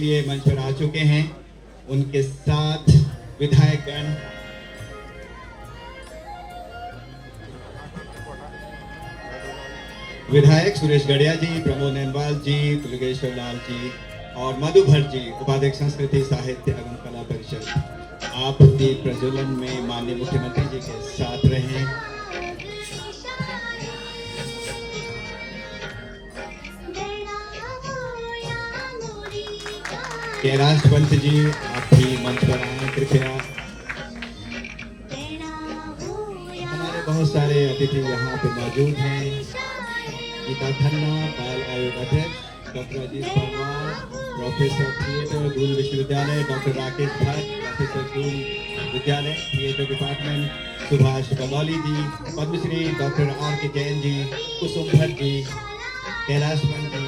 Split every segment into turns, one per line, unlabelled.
लिए मंच पर आ चुके हैं। उनके साथ विधायकगण विधायक सुरेश गड़िया जी, प्रमोद नैनवाल जी, तुलगेश्वर लाल जी और मधुभर जी, उपाध्यक्ष संस्कृति साहित्य एवं कला परिषद। आप दीप प्रज्वलन में माननीय मुख्यमंत्री जी के साथ रहें। कैलाश पंत जी, आप भी मंच पर आए कृपया। हमारे बहुत सारे अतिथि यहाँ पे मौजूद हैं। गीता खन्ना, बाल आयोग अध्यक्ष doctor Ajit Parmar, professor theatre Doon विश्वविद्यालय डॉक्टर राकेश भट्ट, प्रोफेसर दून विद्यालय थिएटर डिपार्टमेंट सुभाष बगौली जी, पद्मश्री डॉक्टर आर के जैन जी, कुसुम भट्ट जी, कैलाश पंत जी,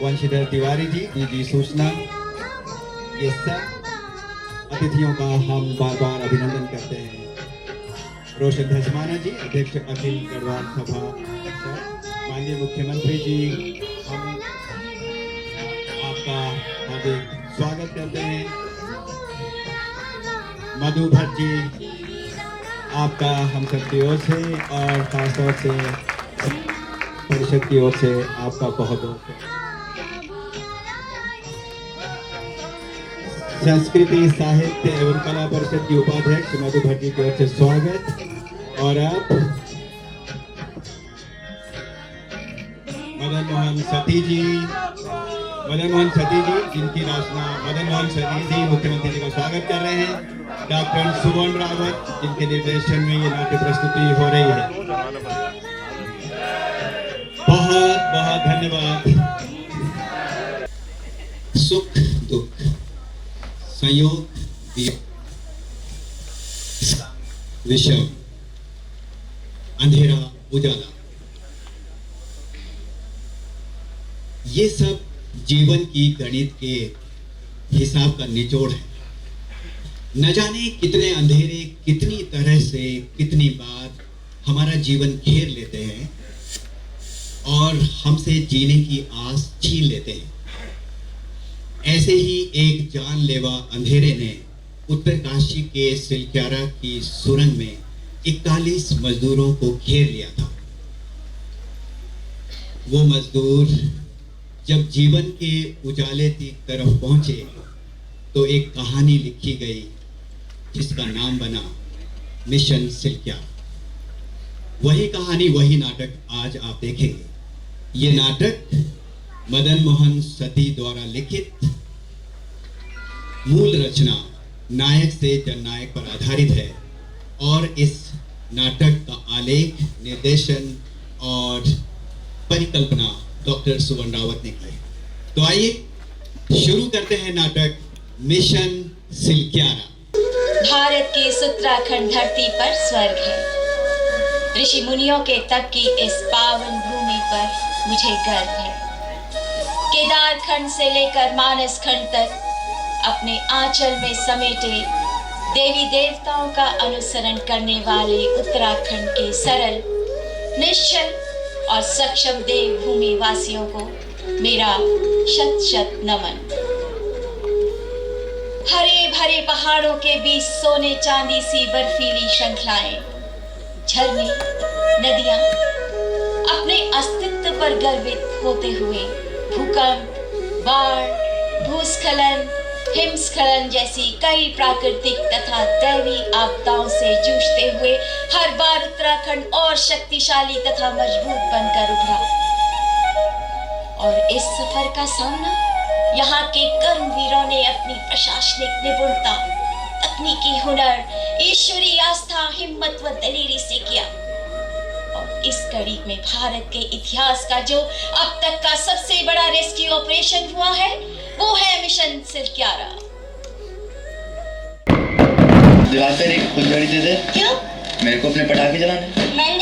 वंशीधर तिवारी जी, डीजी सूचना, ये सब अतिथियों का हम बार बार अभिनंदन करते हैं। रोशन धसमाना जी, अध्यक्ष अखिल गढ़वाल सभा, माननीय मुख्यमंत्री जी, हम आपका हार्दिक स्वागत करते हैं। मधु भट्ट जी, आपका हम सबकी ओर से और खासतौर से परिषद की ओर से आपका बहुत बहुत संस्कृति साहित्य एवं कला परिषद की उपाध्यक्ष मधु भट्ट जी की ओर से स्वागत। और अब मदन मोहन सती जी, जिनकी रचना मदन मोहन सती जी मुख्यमंत्री जी का स्वागत कर रहे हैं। डॉक्टर सुवर्ण रावत, जिनके निर्देशन में ये नाट्य प्रस्तुति हो रही है। बहुत बहुत धन्यवाद। सुख दुख संयोग विषम, अंधेरा उजाला, ये सब जीवन की गणित के हिसाब का निचोड़ है। न जाने कितने अंधेरे कितनी तरह से कितनी बार हमारा जीवन घेर लेते हैं और हमसे जीने की आस छीन लेते हैं। ऐसे ही एक जानलेवा अंधेरे ने उत्तरकाशी के सिलक्यारा की सुरंग में 41 मजदूरों को घेर लिया था। वो मजदूर जब जीवन के उजाले की तरफ पहुंचे तो एक कहानी लिखी गई जिसका नाम बना मिशन सिलक्यारा। वही कहानी, वही नाटक आज आप देखेंगे। ये नाटक मदन मोहन सती द्वारा लिखित, मूल रचना नायक से जननायक पर आधारित है और इस नाटक का आलेख, निर्देशन और परिकल्पना डॉक्टर सुवर्ण रावत ने की। तो आइए शुरू करते हैं नाटक मिशन सिलक्यारा।
भारत की इस उत्तराखंड धरती पर स्वर्ग है। ऋषि मुनियों के तप की इस पावन भूमि पर मुझे गर्व है। केदार खंड से लेकर मानस खंड तक अपने आंचल में समेटे देवी देवताओं का अनुसरण करने वाले उत्तराखंड के सरल, निश्चल और सक्षम देवभूमि वासियों को मेरा शत शत नमन। हरे भरे पहाड़ों के बीच सोने चांदी सी बर्फीली श्रृंखलाएं, झरने, नदियां अपने अस्तित्व पर गर्वित होते हुए भूकंप, बाढ़, भूस्खलन, हिमस्खलन जैसी कई प्राकृतिक तथा दैवी आपदाओं से जूझते हुए हर बार उत्तराखंड और शक्तिशाली तथा मजबूत बनकर उभरा। और इस सफर का सामना यहाँ के कर्मवीरों ने अपनी प्रशासनिक निपुणता, तकनीकी हुनर, ईश्वरी आस्था, हिम्मत व दलेरी से किया। और इस कड़ी में भारत के इतिहास का जो अब तक का सबसे बड़ा रेस्क्यू ऑपरेशन हुआ है वो है मिशन सिलक्यारा।
दिवाकर एक फुलझड़ी दे दे।
क्यों?
मेरे को अपने पटाखे जलाने।
नहीं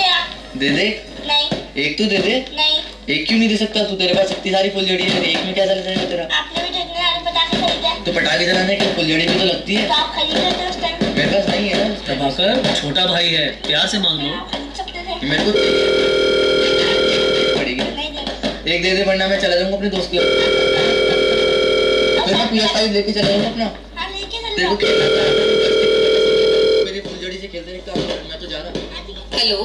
दे दे।
नहीं।
एक तो दे दे।
नहीं।
एक क्यों नहीं दे सकता तू? तेरे पास इतनी सारी फुलझड़ी है, एक में क्या चल जाएगा तेरा?
आपने भी इतने सारे पटाखे खरीदे।
तो पटाखे जलाने के फुलझड़ी भी तो लगती है।
तो आप खरीद लेते उस टाइम।
मेरे पास नहीं है ना।
प्रभाकर छोटा भाई है, प्यार से मांग लो।
खरीद सकते थे।
मेरे को पड़ेगी।
नहीं देना।
एक दे दे वरना मैं चला जाऊंगा अपने दोस्त के। फिर मैं PS5 लेके चला हूँ अपना।
हाँ लेके चल
तेरे को
लो।
खेलना है मेरी फुलझड़ी से खेलते रहते हो, मैं तो जा रहा।
हेलो,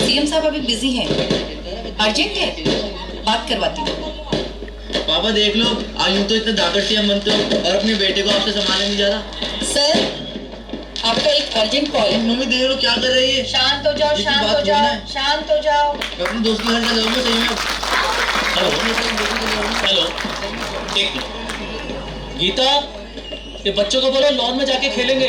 सीएम साहब अभी बिजी हैं, अर्जेंट है, बात करवाती हूँ।
पापा देख लो, आयु तो इतना दाकड़सिया बनते हो और अपने बेटे को आपसे संभालने नहीं जा रहा।
सर, आपका एक अर्जेंट कॉल है।
मम्मी देख लो क्या कर रही है।
शांत हो जाओ,
इसकी
शांत
बात
हो जाओ,
बोलना है।
शांत हो जाओ।
मैं अपने दोस्त के घर चला जाऊंगा सही में।
हेलो, एक मिनट। गीता, ये बच्चों को बोलो लॉन में जाके खेलेंगे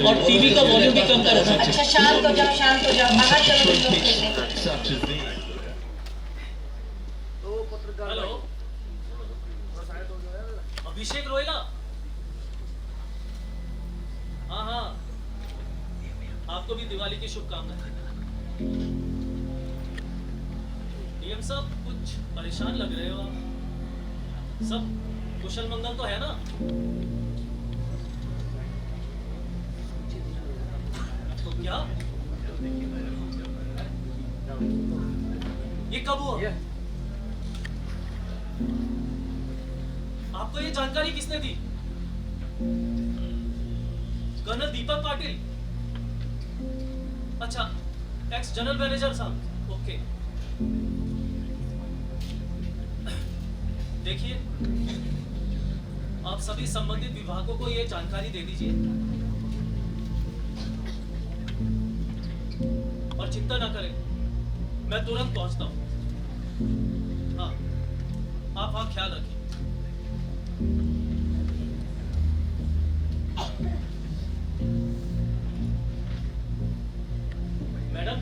और टीवी का वॉल्यूम भी कम करो।
अच्छा शांत हो जाओ, शांत हो जाओ, बाहर चलो तुम लोग खेलने।
हेलो, अभिषेक रोएगा? हाँ हाँ, आपको भी दिवाली की शुभकामनाएं। डीएम साहब कुछ परेशान लग रहे हो आप। सब कुशल मंगल तो है ना? तो क्या ये कब हुआ? आपको ये जानकारी किसने दी? कर्नल दीपक पाटिल? अच्छा, एक्स जनरल मैनेजर साहब। ओके, देखिए, आप सभी संबंधित विभागों को ये जानकारी दे दीजिए और चिंता ना करें, मैं तुरंत पहुंचता हूं। हाँ, आप वहां ख्याल रखिए। मैडम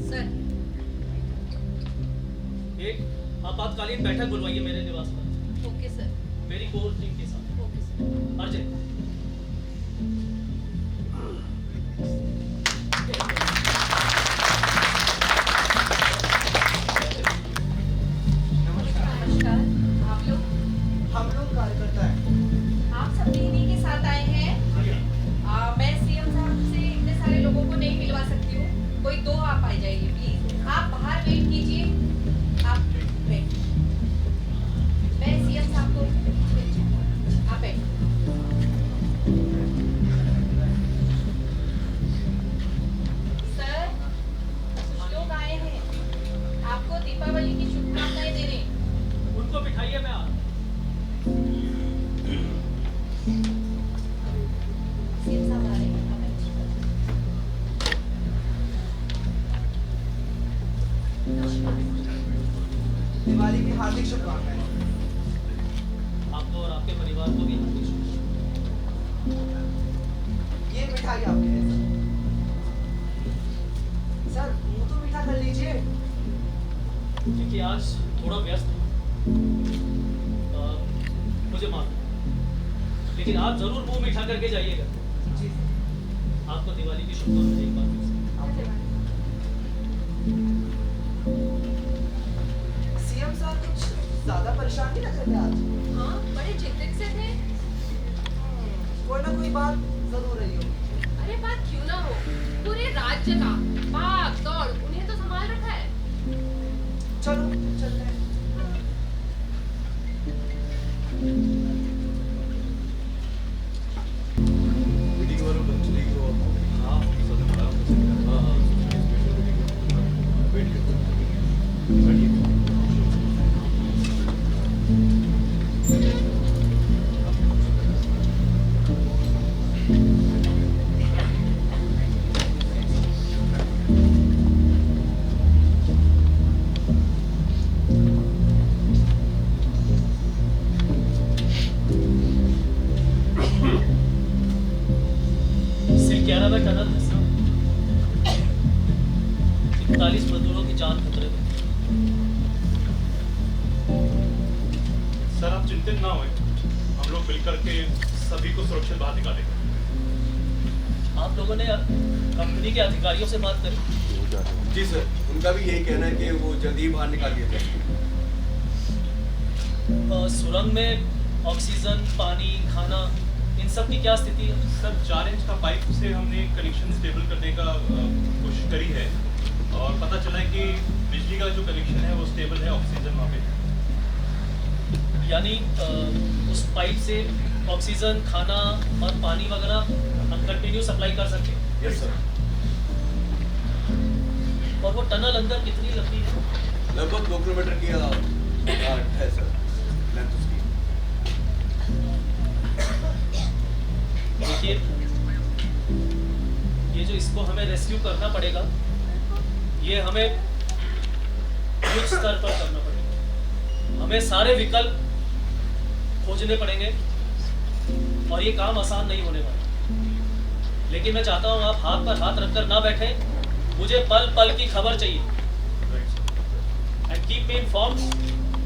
सर,
एक आपातकालीन बैठक बुलवाइए मेरे निवास पर।
Okay sir.
मेरी कोर टीम के साथ।
Okay sir.
अर्जेंट।
नमस्कार, आप लोग?
हम लोग कार्यकर्ता हैं।
आप सब भी इन्हीं के साथ आए हैं? मैं सीएम साहब से इतने सारे लोगों को नहीं मिलवा सकती हूँ, कोई दो आप आ जाइए प्लीज। आप बाहर वेट कीजिए, आप वेट। मैं सीएम साहब को आप बैठ। सर, कुछ लोग आए हैं, आपको दीपावली की शुभकामनाएं दे रहे हैं।
उनको बिठाइए, मैं आ रहा हूं।
सीएम साहब आ रहे हैं, आप बैठिए।
दिवाली की हार्दिक शुभकामनाएं।
आपको और आपके परिवार को भी हार्दिक शुभकामनाएं।
ये मिठाई आपके लिए सर। मुंह तो मीठा कर लीजिए।
क्योंकि आज थोड़ा व्यस्त हूं, मुझे मालूम, लेकिन आप जरूर मुंह मीठा करके जाइएगा।
जी
आपको दिवाली की शुभकामनाएं एक बार फिर से।
सीएम साहब कुछ ज्यादा परेशान नहीं लग रहे थे आज?
हाँ, बड़े चिंतित से थे।
कोई ना कोई बात जरूर रही होगी।
अरे बात क्यों ना हो, पूरे राज्य का भाग दौड़ उन्हें तो संभाल रखा है।
चलो चलते हैं।
सिलक्यारा में टनल धंसा, 41 मजदूरों की जान खतरे में।
सर आप चिंतित ना होए, हम लोग मिलकर के सभी को सुरक्षित बाहर निकालेंगे।
आप लोगों ने कंपनी के अधिकारियों से बात करी?
जी सर, उनका भी यही कहना है कि वो जल्दी ही बाहर निकाल दिया जाए।
सुरंग में ऑक्सीजन, पानी, खाना, इन सब की क्या स्थिति है?
सर 4 इंच का पाइप से हमने कनेक्शन स्टेबल करने का कोशिश करी है और पता चला है कि बिजली का जो कनेक्शन है वो स्टेबल है, ऑक्सीजन वहाँ पे।
यानी उस पाइप से ऑक्सीजन, खाना और पानी वगैरह हम कंटिन्यू सप्लाई कर सकते हैं।
Yes sir.
और वो टनल अंदर कितनी लंबी है?
लगभग 2 किलोमीटर की है सर लेंथ उसकी।
देखिए, ये जो इसको हमें रेस्क्यू करना पड़ेगा, ये हमें युद्ध स्तर पर करना पड़ेगा। हमें सारे विकल्प खोजने पड़ेंगे और ये काम आसान नहीं होने वाला। लेकिन मैं चाहता हूँ आप हाथ पर हाथ रखकर ना बैठें, मुझे पल पल की खबर चाहिए। एंड कीप मी इन्फॉर्म्ड,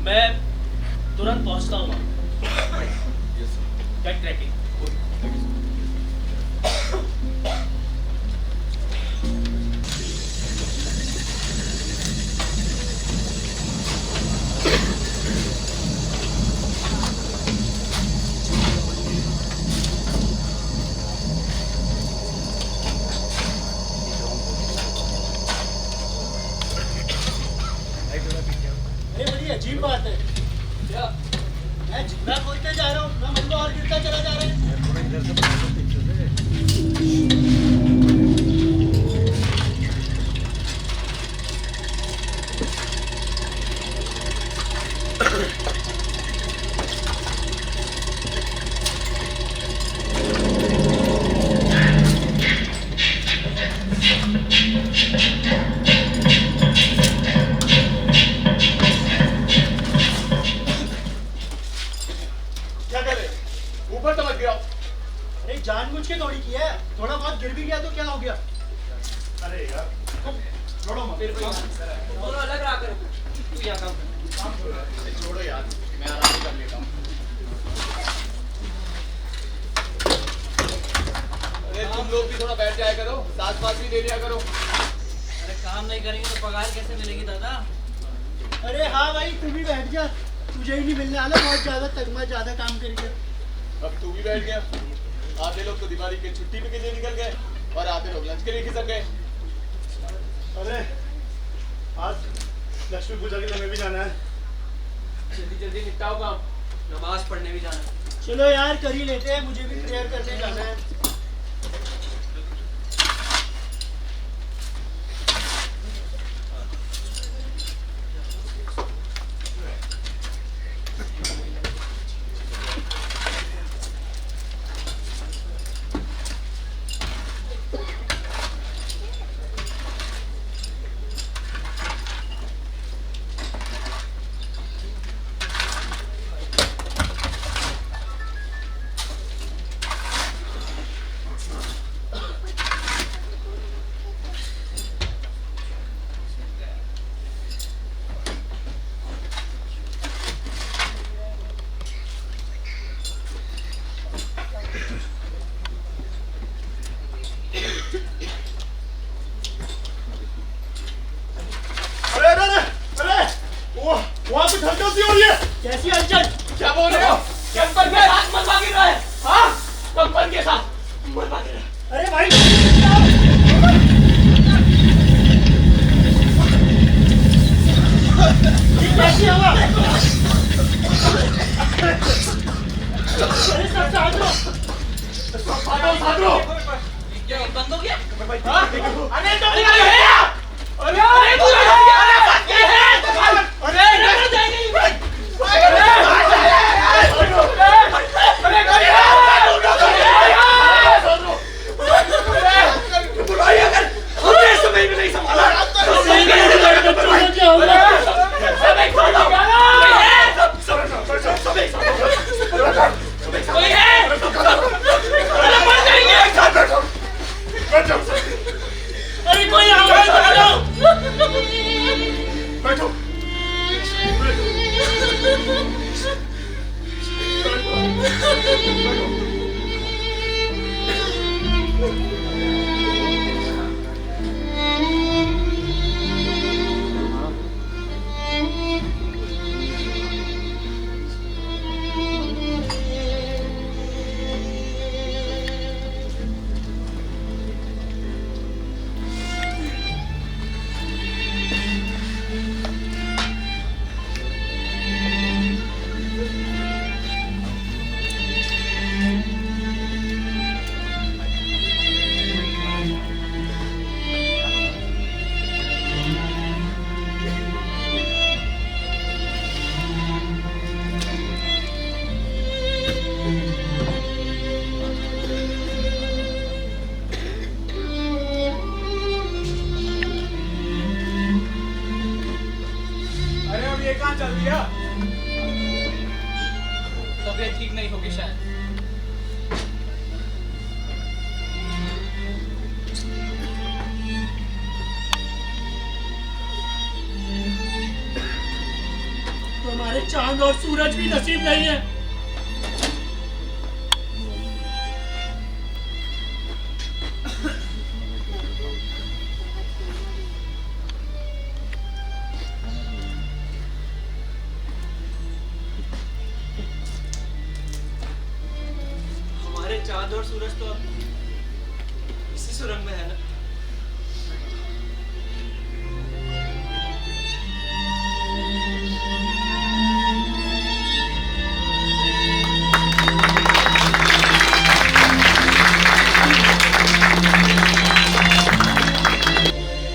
मैं तुरंत पहुंचता हूँ। Get cracking.
अजीब बात है क्या? मैं जितना खोलते जा रहा हूँ मैं मलबा और गिरता चला जा रहा है। जानबूझ के थोड़ी किया है, थोड़ा बहुत गिर भी गया तो क्या हो गया?
अरे यार छोड़ो मत,
दोनों अलग रहा करो। तू यहाँ काम कर।
छोड़ो यार, मैं आराम कर लेता हूँ।
अरे तुम लोग भी थोड़ा बैठ जाया करो, साथ भी दे दिया करो।
अरे काम नहीं करेंगे तो पगार कैसे मिलेगी दादा?
अरे हाँ भाई तू भी बैठ जा, तुझे ही नहीं मिलने वाला बहुत ज्यादा काम करके।
अब तू भी बैठ गया। आधे लोग तो दिवाली के छुट्टी पे के लिए निकल गए और आधे लोग लंच के लिए खिसक गए।
अरे आज लक्ष्मी पूजा के लिए हमें भी जाना है।
जल्दी निपटाओ काम, नमाज पढ़ने भी जाना है।
चलो यार कर ही लेते हैं, मुझे भी प्रेयर करने जाना है।
वहाँ पे हलचल सी हो रही है।
कैसी हलचल?
क्या बोल रहे हो?
कंपन के साथ मलबा गिर रहा है। हाँ, कंपन के साथ मलबा गिर रहा है।
अरे भाई ये कैसी हवा? अरे सब साथ लो।
क्या बंद हो गया?
हाँ?
अरे तो क्या है? अरे तू है? अरे नहीं जाएगी।
अरे कोई आवाज
चल दिया।
तबीयत ठीक नहीं होगी शायद।
तो हमारे चांद और सूरज भी नसीब नहीं है।
चांद और सूरज तो अब इसी सुरंग में है ना।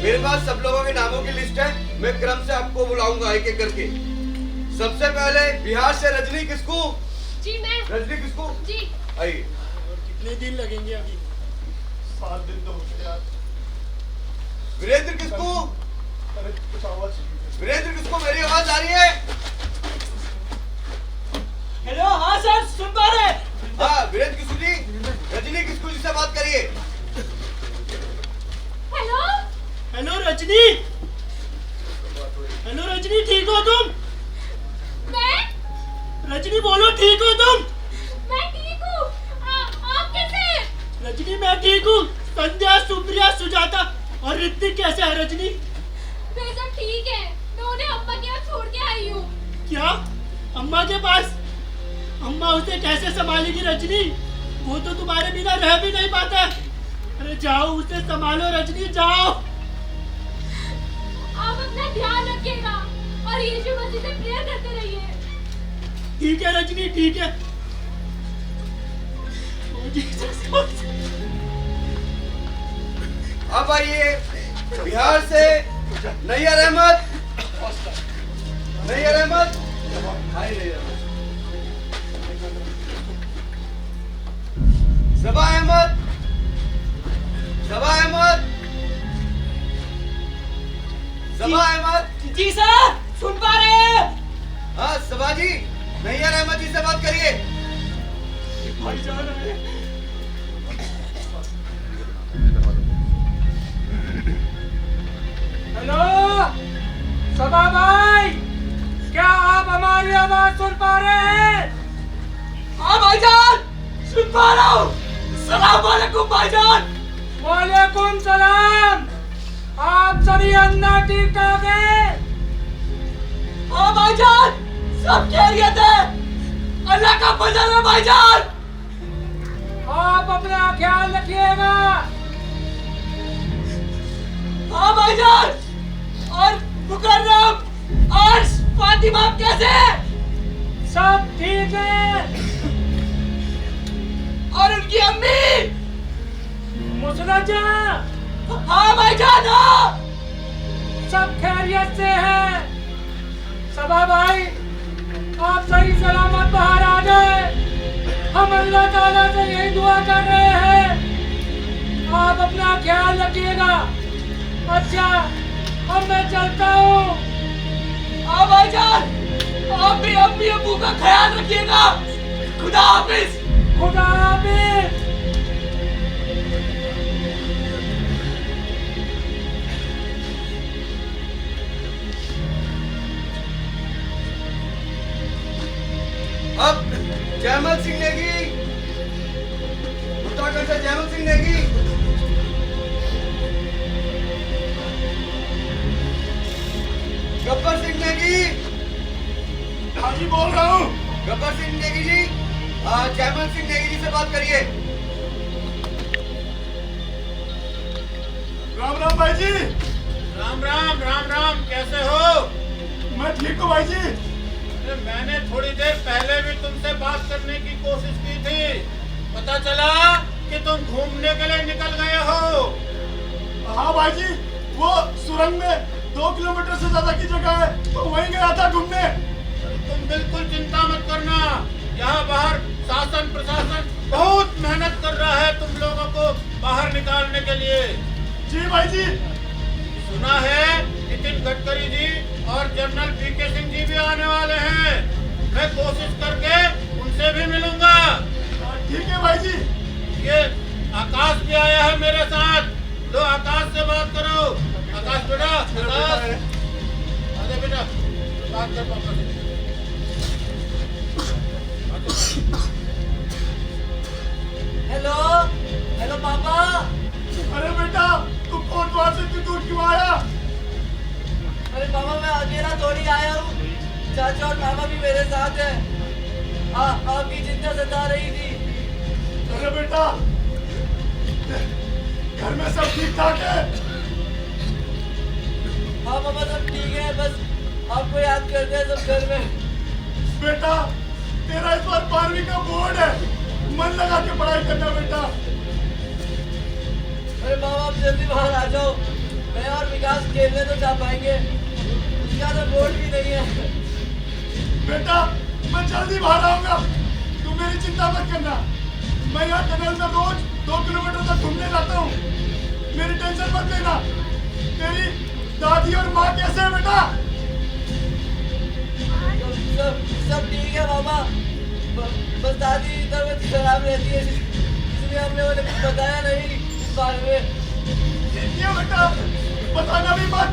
मेरे पास सब लोगों के नामों की लिस्ट है, मैं क्रम से आपको बुलाऊंगा एक एक करके। सबसे पहले बिहार से रजनी किस्कू।
जी मैं।
रजनी किस्कू
जी
आइए।
कितने दिन लगेंगे अभी?
7 दिन तो हो गए यार। वीरेंद्र किस्कू। अरे कुछ आवाज। वीरेंद्र किस्कू, मेरी आवाज आ रही है?
हेलो, हाँ सर, सुन पा रहे?
हाँ वीरेंद्र किस्कू जी, रजनी किस्कू जी से बात करिए।
Hello
hello Rajni. Hello Rajni, ठीक हो तुम?
मैं
रजनी बोलो, ठीक हो तुम?
मैं ठीक हूँ। आप कैसे?
रजनी मैं ठीक हूँ। संध्या, सुप्रिया, सुजाता और ऋतिक कैसे है रजनी?
वे सब ठीक है। मैं उन्हें अम्मा के यहाँ छोड़ के आई हूँ।
क्या? अम्मा के पास? अम्मा उसे कैसे संभालेगी रजनी? वो तो तुम्हारे बिना रह भी नहीं पाता। अरे जाओ, उसे संभालो रजनी, जाओ।
आप अपना ध्यान रखिएगा और यीशु मसीह से प्रेयर करते रहिए।
ठीक है रजनी, ठीक है।
अब आइए बिहार से नैयर अहमद। नैयर अहमद, हाय नैयर अहमद। सबा अहमद। सबा अहमद। सबा अहमद।
जी सर, सुन पा रहे हैं?
हाँ सबा जी, नैयर अहमद जी से बात करिए।
भाई जा रहे हैं।
हेलो सबा भाई, क्या आप हमारी आवाज सुन पा रहे हैं?
हाँ भाईजान, सुन पा रहा हूँ। सलाम वालेकुम भाईजान।
वालेकुम सलाम। आप सभी अंदर ठीक ठाक हैं?
हाँ भाईजान, सब खैरियत है। अल्लाह का फजल है भाईजान।
आप अपना ख्याल रखिएगा।
हाँ भाईजान। और मुकर्रम और फातिमा कैसे हैं?
सब ठीक है।
और उनकी अम्मी?
मुसरजा,
हाँ भाईजान, हाँ।
सब खैरियत से है। सबा भाई, आप सही सलामत बाहर आ गए। हम अल्लाह ताला से यही दुआ कर रहे हैं, आप अपना ख्याल रखिएगा। अच्छा, अब मैं चलता हूँ।
हाँ भाईजान, आप भी अपनी अम्मू का ख्याल रखिएगा। खुदा हाफिज।
खुदा हाफिज।
अब जयमल सिंह नेगी, उत्तराखंड से जयमल सिंह नेगी। गब्बर सिंह नेगी। हाँ जी बोल रहा हूँ। गब्बर सिंह नेगी जी, जयमल सिंह नेगी जी से बात करिए।
राम राम भाई जी।
राम राम, राम राम, कैसे हो?
मैं ठीक हूँ भाई जी।
अरे मैंने थोड़ी देर पहले भी तुमसे बात करने की कोशिश की थी। पता चला कि तुम घूमने के लिए निकल गए हो।
हाँ भाई जी, वो सुरंग में 2 किलोमीटर से ज्यादा की जगह है, तो वहीं गया था घूमने।
तुम बिल्कुल चिंता मत करना। यहाँ बाहर शासन प्रशासन बहुत मेहनत कर रहा है तुम लोगों को बाहर निकालने के लिए।
जी भाई जी।
सुना है नितिन गडकरी जी और
जनरल पीके सिंह जी भी आने वाले हैं। मैं कोशिश करके उनसे भी मिलूंगा।
ठीक है भाई जी।
ये आकाश भी आया है मेरे साथ, तो आकाश से बात करो। आकाश बेटा, आकाश आजा बेटा, बात कर पापा से।
हेलो हेलो पापा।
अरे बेटा तू कोटद्वार से इतनी दूर क्यों आया?
अरे पापा मैं अकेला थोड़ी आया हूँ, चाचा और मामा भी मेरे साथ है। आपकी चिंता सता रही थी।
अरे बेटा घर में सब ठीक ठाक है?
हाँ पापा सब ठीक है, बस आपको याद करते हैं सब घर में।
बेटा तेरा इस बार 12वीं का बोर्ड है, मन लगा के पढ़ाई करना बेटा।
अरे मामा आप जल्दी बाहर आ जाओ, मैं और विकास खेलने तो जा पाएंगे, उसका तो बोर्ड भी नहीं है।
बेटा मैं जल्दी बाहर आऊंगा, तू मेरी चिंता मत करना। मैं यहाँ टनल में रोज 2 किलोमीटर तक घूमने जाता हूँ, मेरी टेंशन मत लेना। तेरी दादी और माँ कैसे है बेटा?
सब ठीक है मामा, बस दादी तबीयत खराब रहती है, इसलिए हमने उन्हें कुछ बताया नहीं इस बारे में।
क्यों बेटा बताना भी मत।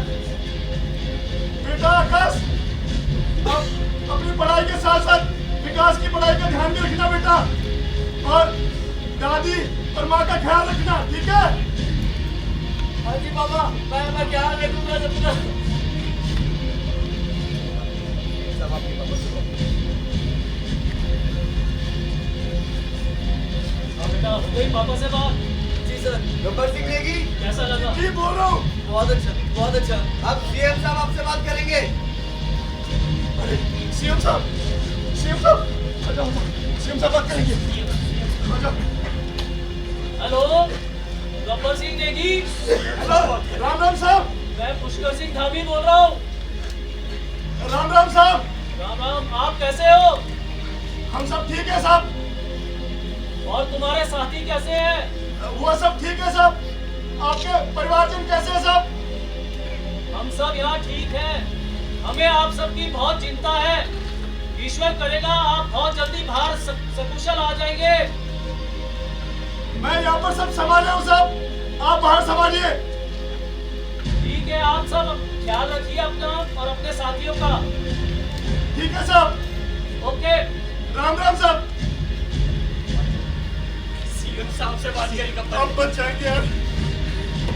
बेटा आकाश अब अपनी पढ़ाई के साथ साथ विकास की पढ़ाई का ध्यान भी रखना बेटा, और दादी और माँ का ख्याल रखना, ठीक है?
हाँ जी पापा, मैं ख्याल रखूंगा सबका।
सब आपके पापा से
बेटा हो गई पापा से बात?
जी सर।
गब्बर सिंह नेगी
कैसा लगा?
जी बोल रहा हूँ।
बहुत अच्छा बहुत अच्छा।
अब सीएम साहब आपसे बात करेंगे।
अरे सीएम साहब आ जाओ, सीएम साहब बात करेंगे, आ जाओ।
हेलो गब्बर सिंह नेगी।
हेलो राम राम साहब।
मैं पुष्कर सिंह धामी बोल रहा हूँ।
राम राम साहब।
राम राम, आप कैसे हो?
हम सब ठीक है साहब।
और तुम्हारे साथी कैसे हैं?
वो सब ठीक है साहब। आपके परिवारजन कैसे है साहब?
हम सब यहाँ ठीक हैं। हमें आप सबकी बहुत चिंता है। ईश्वर करेगा आप बहुत जल्दी बाहर सकुशल आ जाएंगे।
मैं यहाँ पर सब संभाले हूँ साहब, आप बाहर संभालिए।
ठीक है, आप सब ख्याल रखिए अपना और अपने साथियों का।
ठीक है साहब।
ओके
राम राम साहब।
सीएम साहब से बात करेंगे।
अब बच जाएंगे यार,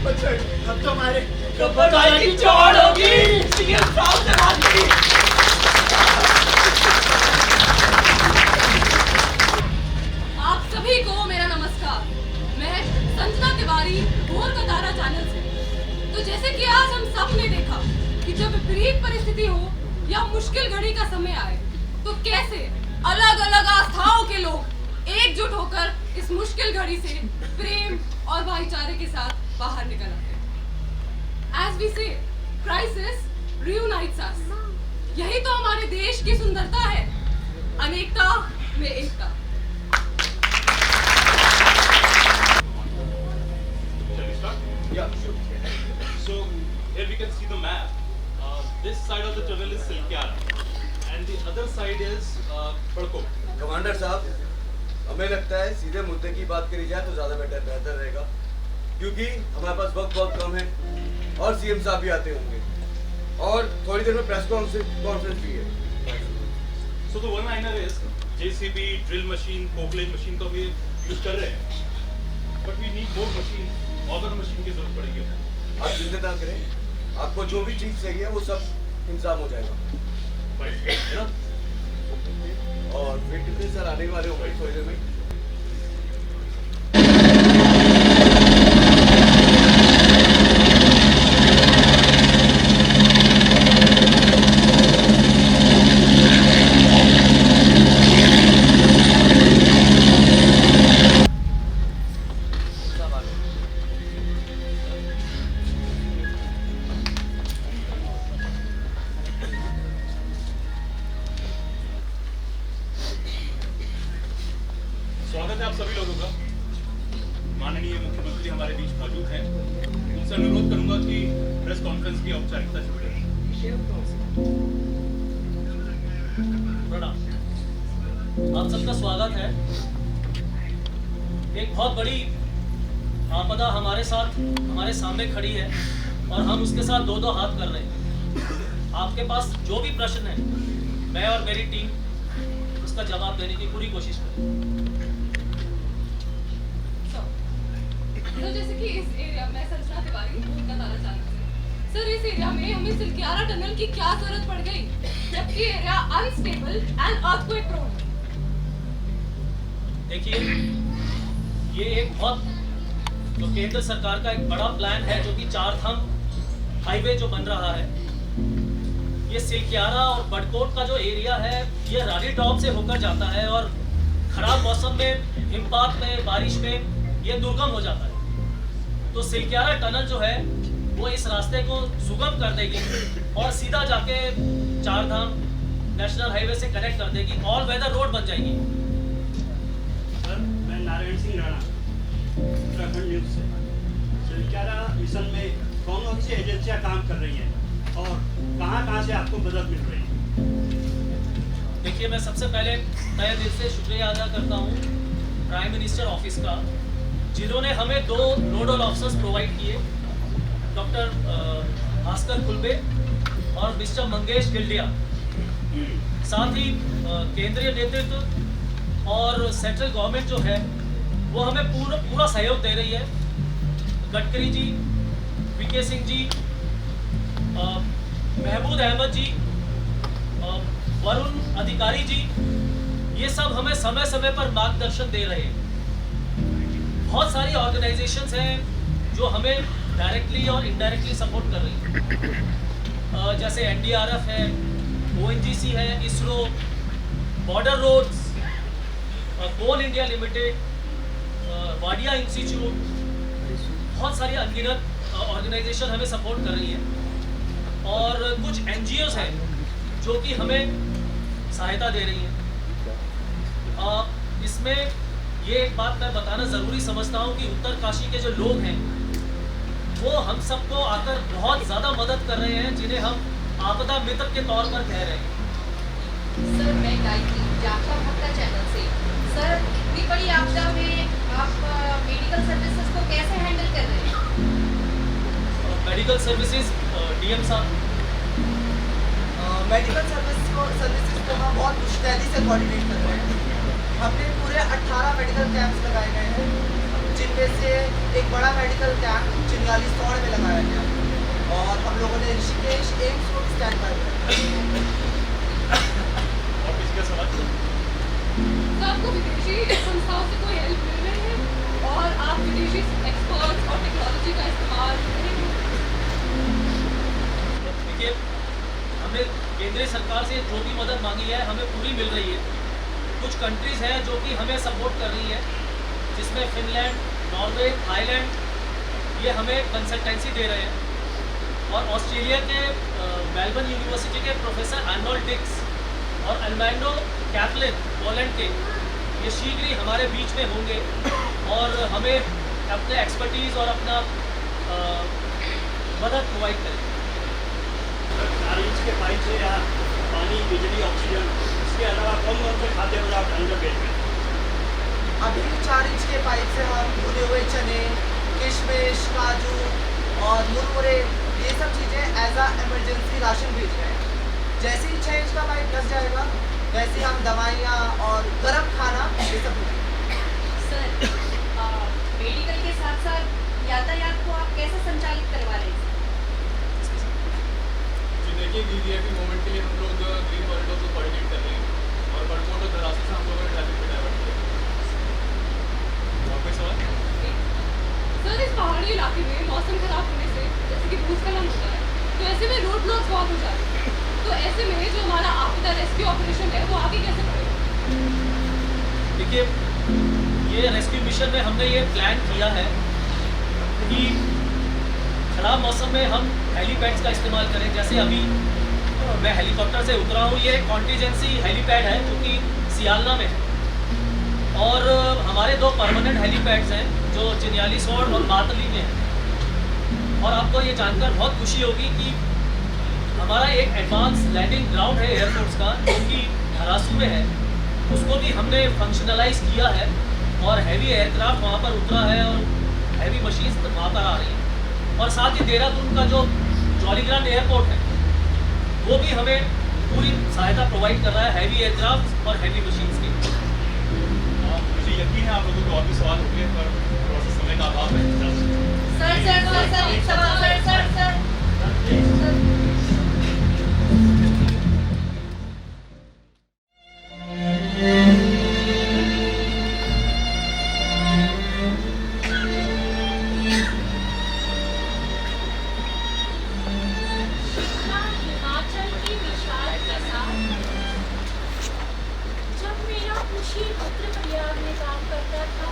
बच जाएंगे। अब तो हमारे
गब्बर भाई की चौड़ होगी। सीएम साहब से बात करेंगे।
आप सभी को मेरा नमस्कार। मैं संजना तिवारी, भोर का तारा चैनल से। तो जैसे कि आज हम सब ने देखा कि जब विपरीत परिस्थिति हो या मुश्किल घड़ी का समय आए, तो कैसे अलग अलग आस्थाओं के लोग एकजुट होकर इस मुश्किल घड़ी से प्रेम और भाईचारे के साथ बाहर निकल आते हैं। As we say, crisis reunites us. यही तो हमारे देश की सुंदरता है, अनेकता में एकता।
Yeah, sure. So here we can see the map. This side of the tunnel is Silkyara, and the other side is Padko.
Commander साहब, हमें लगता है सीधे मुद्दे की बात करी जाए तो ज्यादा बेहतर रहेगा, क्योंकि हमारे पास वक्त बहुत कम है और सीएम साहब भी आते होंगे और थोड़ी देर में प्रेस कॉन्फ्रेंस भी है।
So the one-liner is JCB, drill machine, pokelet machine तो भी यूज कर रहे हैं, but we need more machine, auger machine की जरूरत पड़ेगी।
आप चिंता ना करें, आपको जो भी चीज चाहिए वो सब इंतजाम हो जाएगा, है ना? और फिर कितने सर आने वाले होंगे थोड़ी देर में?
स्वागत है आप सभी लोगों का। माननीय मुख्यमंत्री हमारे बीच मौजूद हैं। उनसे अनुरोध करूंगा कि प्रेस कॉन्फ्रेंस की औपचारिकता शुरू करें।
प्रणाम। आप सबका स्वागत है। एक बहुत बड़ी आपदा हमारे सामने खड़ी है और हम उसके साथ दो दो हाथ कर रहे हैं। आपके पास जो भी प्रश्न है, मैं और मेरी टीम उसका जवाब देने की पूरी कोशिश करें।
तो जैसे कि इस एरिया में संजना तिवारी का ताला चालक है। सर, इस एरिया में हमें सिलक्यारा टनल की क्या जरूरत पड़ गई, जबकि area unstable and earthquake prone.
देखिए, ये एक बहुत जो केंद्र सरकार का एक बड़ा प्लान है, जो कि चारधाम हाईवे जो बन रहा है, ये सिलक्यारा और बड़कोट का जो एरिया है, ये रानी टॉप से होकर जाता है और खराब मौसम में, हिमपात में, बारिश में ये दुर्गम हो जाता है। तो सिलक्यारा टनल जो है वो इस रास्ते को सुगम कर देगी और सीधा जाके चारधाम नेशनल हाईवे से कनेक्ट कर देगी, ऑल वेदर रोड बन जाएगी।
सर, मैं नारायण सिंह राणा, उत्तराखंड न्यूज से। सिलक्यारा मिशन में कौन कौन सी एजेंसियां काम कर रही हैं और कहां से आपको मदद मिल रही है?
देखिए, मैं सबसे पहले तहे दिल से शुक्रिया अदा करता हूँ प्राइम मिनिस्टर ऑफिस का, जिन्होंने हमें 2 नोडल ऑफिसर्स प्रोवाइड किए, डॉक्टर भास्कर खुलबे और मिस्टर मंगेश गिल्डिया। साथ ही केंद्रीय नेतृत्व और सेंट्रल गवर्नमेंट जो है वो हमें पूरा सहयोग दे रही है। गडकरी जी, वीके सिंह जी, महमूद अहमद जी, वरुण अधिकारी जी, ये सब हमें समय समय पर मार्गदर्शन दे रहे हैं। बहुत सारी ऑर्गेनाइजेशंस हैं जो हमें डायरेक्टली और इनडायरेक्टली सपोर्ट कर रही हैं, जैसे NDRF है, ONGC है, इसरो, बॉर्डर रोड्स, कोल इंडिया लिमिटेड, वाडिया इंस्टीट्यूट, बहुत सारी अनगिनत ऑर्गेनाइजेशन हमें सपोर्ट कर रही हैं और कुछ NGOs हैं जो कि हमें सहायता दे रही हैं। इसमें ये एक बात मैं बताना ज़रूरी समझता हूँ कि उत्तरकाशी के जो लोग हैं वो हम सबको आकर बहुत ज़्यादा मदद कर रहे हैं, जिन्हें हम आपदा मित्र के तौर पर कह रहे हैं।
सर, मैं गायत्री जाखा भक्ता चैनल से। सर, इतनी बड़ी आपदा में आप मेडिकल सर्विसेज को कैसे हैंडल कर रहे हैं?
मेडिकल सर्विसेज DM साहब।
मेडिकल सर्विसेज को हम बहुत मुश्तैदी से कोऑर्डिनेट कर रहे हैं। हमने पूरे 18 मेडिकल कैंप्स लगाए गए हैं, जिनमें से एक बड़ा मेडिकल कैंप चिन्याली सौड़ में लगाया गया और हम लोगों ने ऋषिकेश एम्स को स्टैंड बाय किया।
और किसी का सवाल?
तो आपको विदेशी संस्थाओं से कोई हेल्प मिल रही है और आप विदेशी एक्सपर्ट्स और टेक्नोलॉजी का इस्तेमाल करेंगे?
देखिए, हमने केंद्रीय सरकार से जो भी मदद मांगी है हमें पूरी मिल रही है। कुछ कंट्रीज़ हैं जो कि हमें सपोर्ट कर रही है, जिसमें फिनलैंड, नॉर्वे, थाईलैंड, ये हमें कंसल्टेंसी दे रहे हैं और ऑस्ट्रेलिया के मेलबर्न यूनिवर्सिटी के प्रोफेसर आर्नोल्ड डिक्स और अल्मैंडो कैप्लिन पोलैंड के, ये शीघ्र ही हमारे बीच में होंगे और हमें अपने एक्सपर्टीज़ और अपना मदद प्रोवाइड करेंगे।
4 इंच के पाइप से यहाँ पानी, बिजली, ऑक्सीजन, इसके अलावा कौन कौन से खाद्य पदार्थ अंदर भेज रहे हैं?
अभी 4 इंच के पाइप से हम भुने हुए चने, किशमिश, काजू और मुरमुरे, ये सब चीज़ें एज अ इमरजेंसी राशन भेज रहे हैं। जैसे ही 6 इंच का पाइप लग जाएगा, वैसे ही हम दवाइयाँ और गर्म खाना ये सब भेजेंगे।
सर, मेडिकल के साथ साथ यातायात को आप कैसे संचालित करवा रहे हैं?
देखिए, VVIP मूवमेंट के लिए हम लोग ग्रीन कॉरिडोर को कोऑर्डिनेट कर रहे हैं और बड़कोट और धरासी से हम लोगों ने ट्रैफिक को डाइवर्ट किया। और कोई सवाल?
सर, इस पहाड़ी इलाके में मौसम खराब होने से जैसे कि भूस्खलन होता है, तो ऐसे में रोड ब्लॉक्स बहुत हो जाते हैं। तो ऐसे में जो हमारा आपदा रेस्क्यू ऑपरेशन है वो आगे कैसे बढ़ेगा?
देखिए, ये रेस्क्यू मिशन में हमने ये प्लान किया है कि खराब मौसम में हम हेलीपैड्स का इस्तेमाल करें। जैसे अभी मैं हेलीकॉप्टर से उतरा हूँ, ये कॉन्टीजेंसी हेलीपैड है जो कि सियालना में है और हमारे 2 परमानेंट हेलीपैड्स हैं जो चिन्याली सौड़ और मातली में हैं। और आपको ये जानकर बहुत खुशी होगी कि हमारा एक एडवांस लैंडिंग ग्राउंड है एयरफोर्स का, जो कि धरासू में है, उसको भी हमने फंक्शनलाइज किया है और हैवी एयरक्राफ्ट वहाँ पर उतरा है और हैवी मशीन्स वहाँ पर आ रही हैं। और साथ ही देहरादून का जो जॉलीग्रांट एयरपोर्ट है वो भी हमें पूरी सहायता प्रोवाइड कर रहा है हैवी एयरक्राफ्ट और हैवी मशीन्स की।
मुझे यकीन है आप लोगों को और भी सवाल होंगे, पर थोड़ा सा समय का अभाव है।
सर एक सवाल सर
हिमाचल की विशाल प्रसाद, जब मेरा खुशी रुद्रप्रयाग में काम करता था।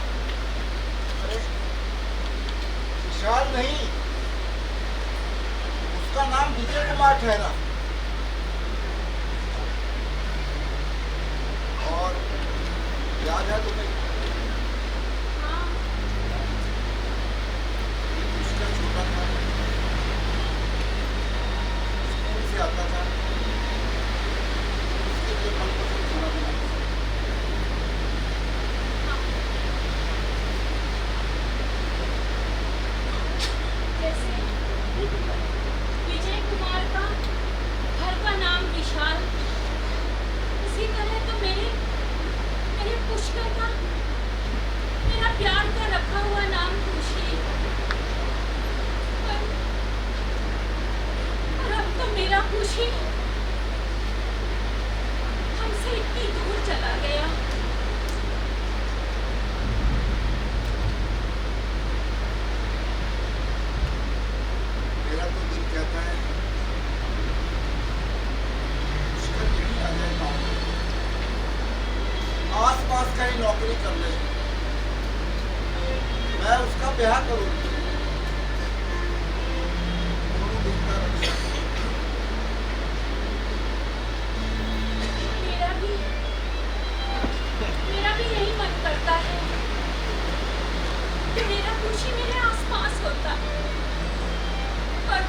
विशाल नहीं, उसका नाम विजय कुमार ठहरा। और याद है तुम्हें?
हाँ,
उसका छोटा था, स्कूल से आता था, उसके लिए मनपसंद खाना बनाता था।
जैसे विजय कुमार का घर का नाम विशाल, उसी तरह तो मेरे पुष्कर का, मेरा प्यार का रखा हुआ नाम खुशी। पर अब तो मेरा खुशी हमसे इतनी दूर चला गया।
मेरा तो दिल कहता है उसका यही आ जाए गाँव में, आस पास कहीं नौकरी कर ले, मैं उसका ब्याह करूंगी। दोनों मिलकर रक्षा करेंगे।
मेरा भी यही मन करता है कि मेरा खुशी मेरे आसपास होता। पर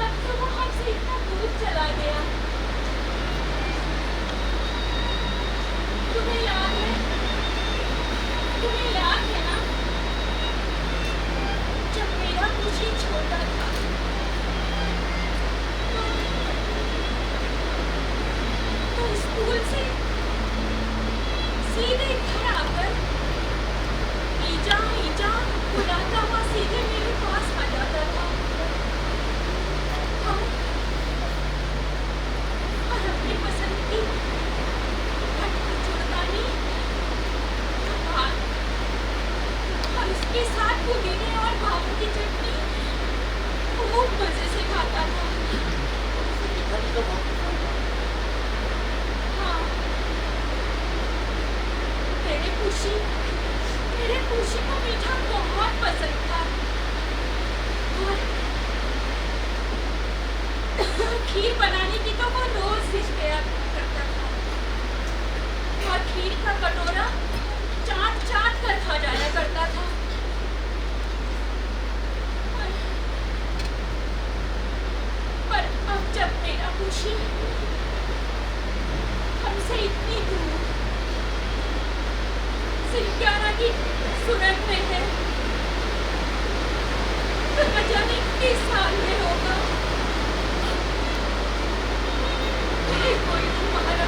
अब तो वो हमसे इतना दूर चला गया। तुम्हें याद है ना, जब मेरा खुशी छोटा था तो स्कूल से सीधे घर आकर ईजा बुलाता हुआ सीधे मेरे पास आ जाता था। और अपनी पसंद की खट्टी चुड़कानी और उसके साथ पुदीने और भावों की चटनी खूब मजे से खाता था। हाँ, मेरे खुशी को मीठा बहुत पसंद था। और खीर बनाने की तो वो रोज डिश तैयार करता था और खीर का कटोरा चाट कर खा जाया करता था। पर अब जब मेरा खुशी हमसे इतनी दूर सिलक्यारा की सुरंग में है, तो न जाने किस साल में होगा। कोई तुम्हारा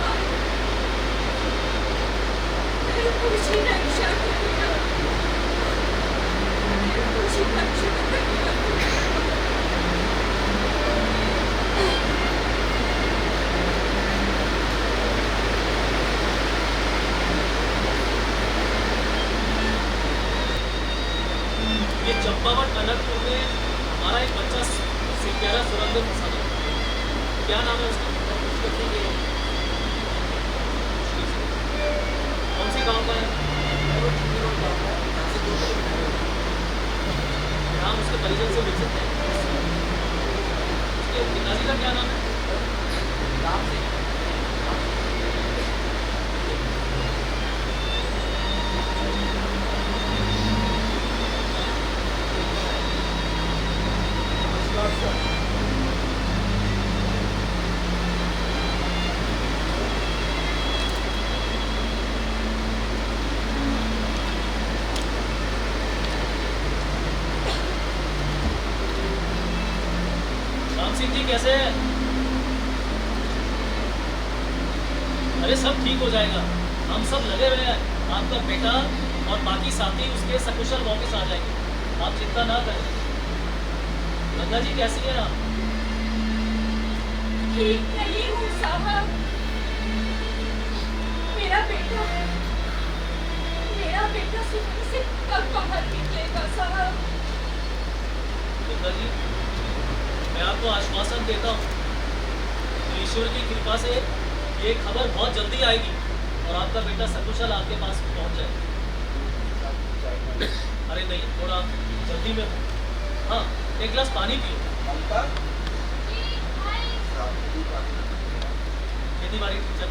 खुशी रक्षा करेगा, खुशी रक्षा करेगा।
ये चंपावत टनकपुर में हमारा एक बच्चा सिलक्यारा सुरंग में फंसा था। क्या नाम है उसका? कौन सी गाँव का है? हम उसके परिजन से मिल सकते हैं? उसके पिताजी का क्या नाम है? राम सिंह।
नमस्कार सर।
राम सिंह जी कैसे हैं? अरे सब ठीक हो जाएगा, हम सब लगे हुए हैं। आपका बेटा और बाकी साथी उसके सकुशल वापस आ जाएंगे, आप चिंता ना करें। गंगा जी कैसी हैं आप?
ठीक नहीं हूँ साहब। मेरा बेटा सुबह से कब बाहर निकलेगा साहब?
गंगा जी मैं आपको आश्वासन देता हूँ, ईश्वर की कृपा से ये खबर बहुत जल्दी आएगी और आपका बेटा सकुशल आपके पास पहुँच जाएगा। अरे नहीं, थोड़ा जल्दी में हो। हाँ, एक गिलास पानी पियो। खेती बाड़ी टीचर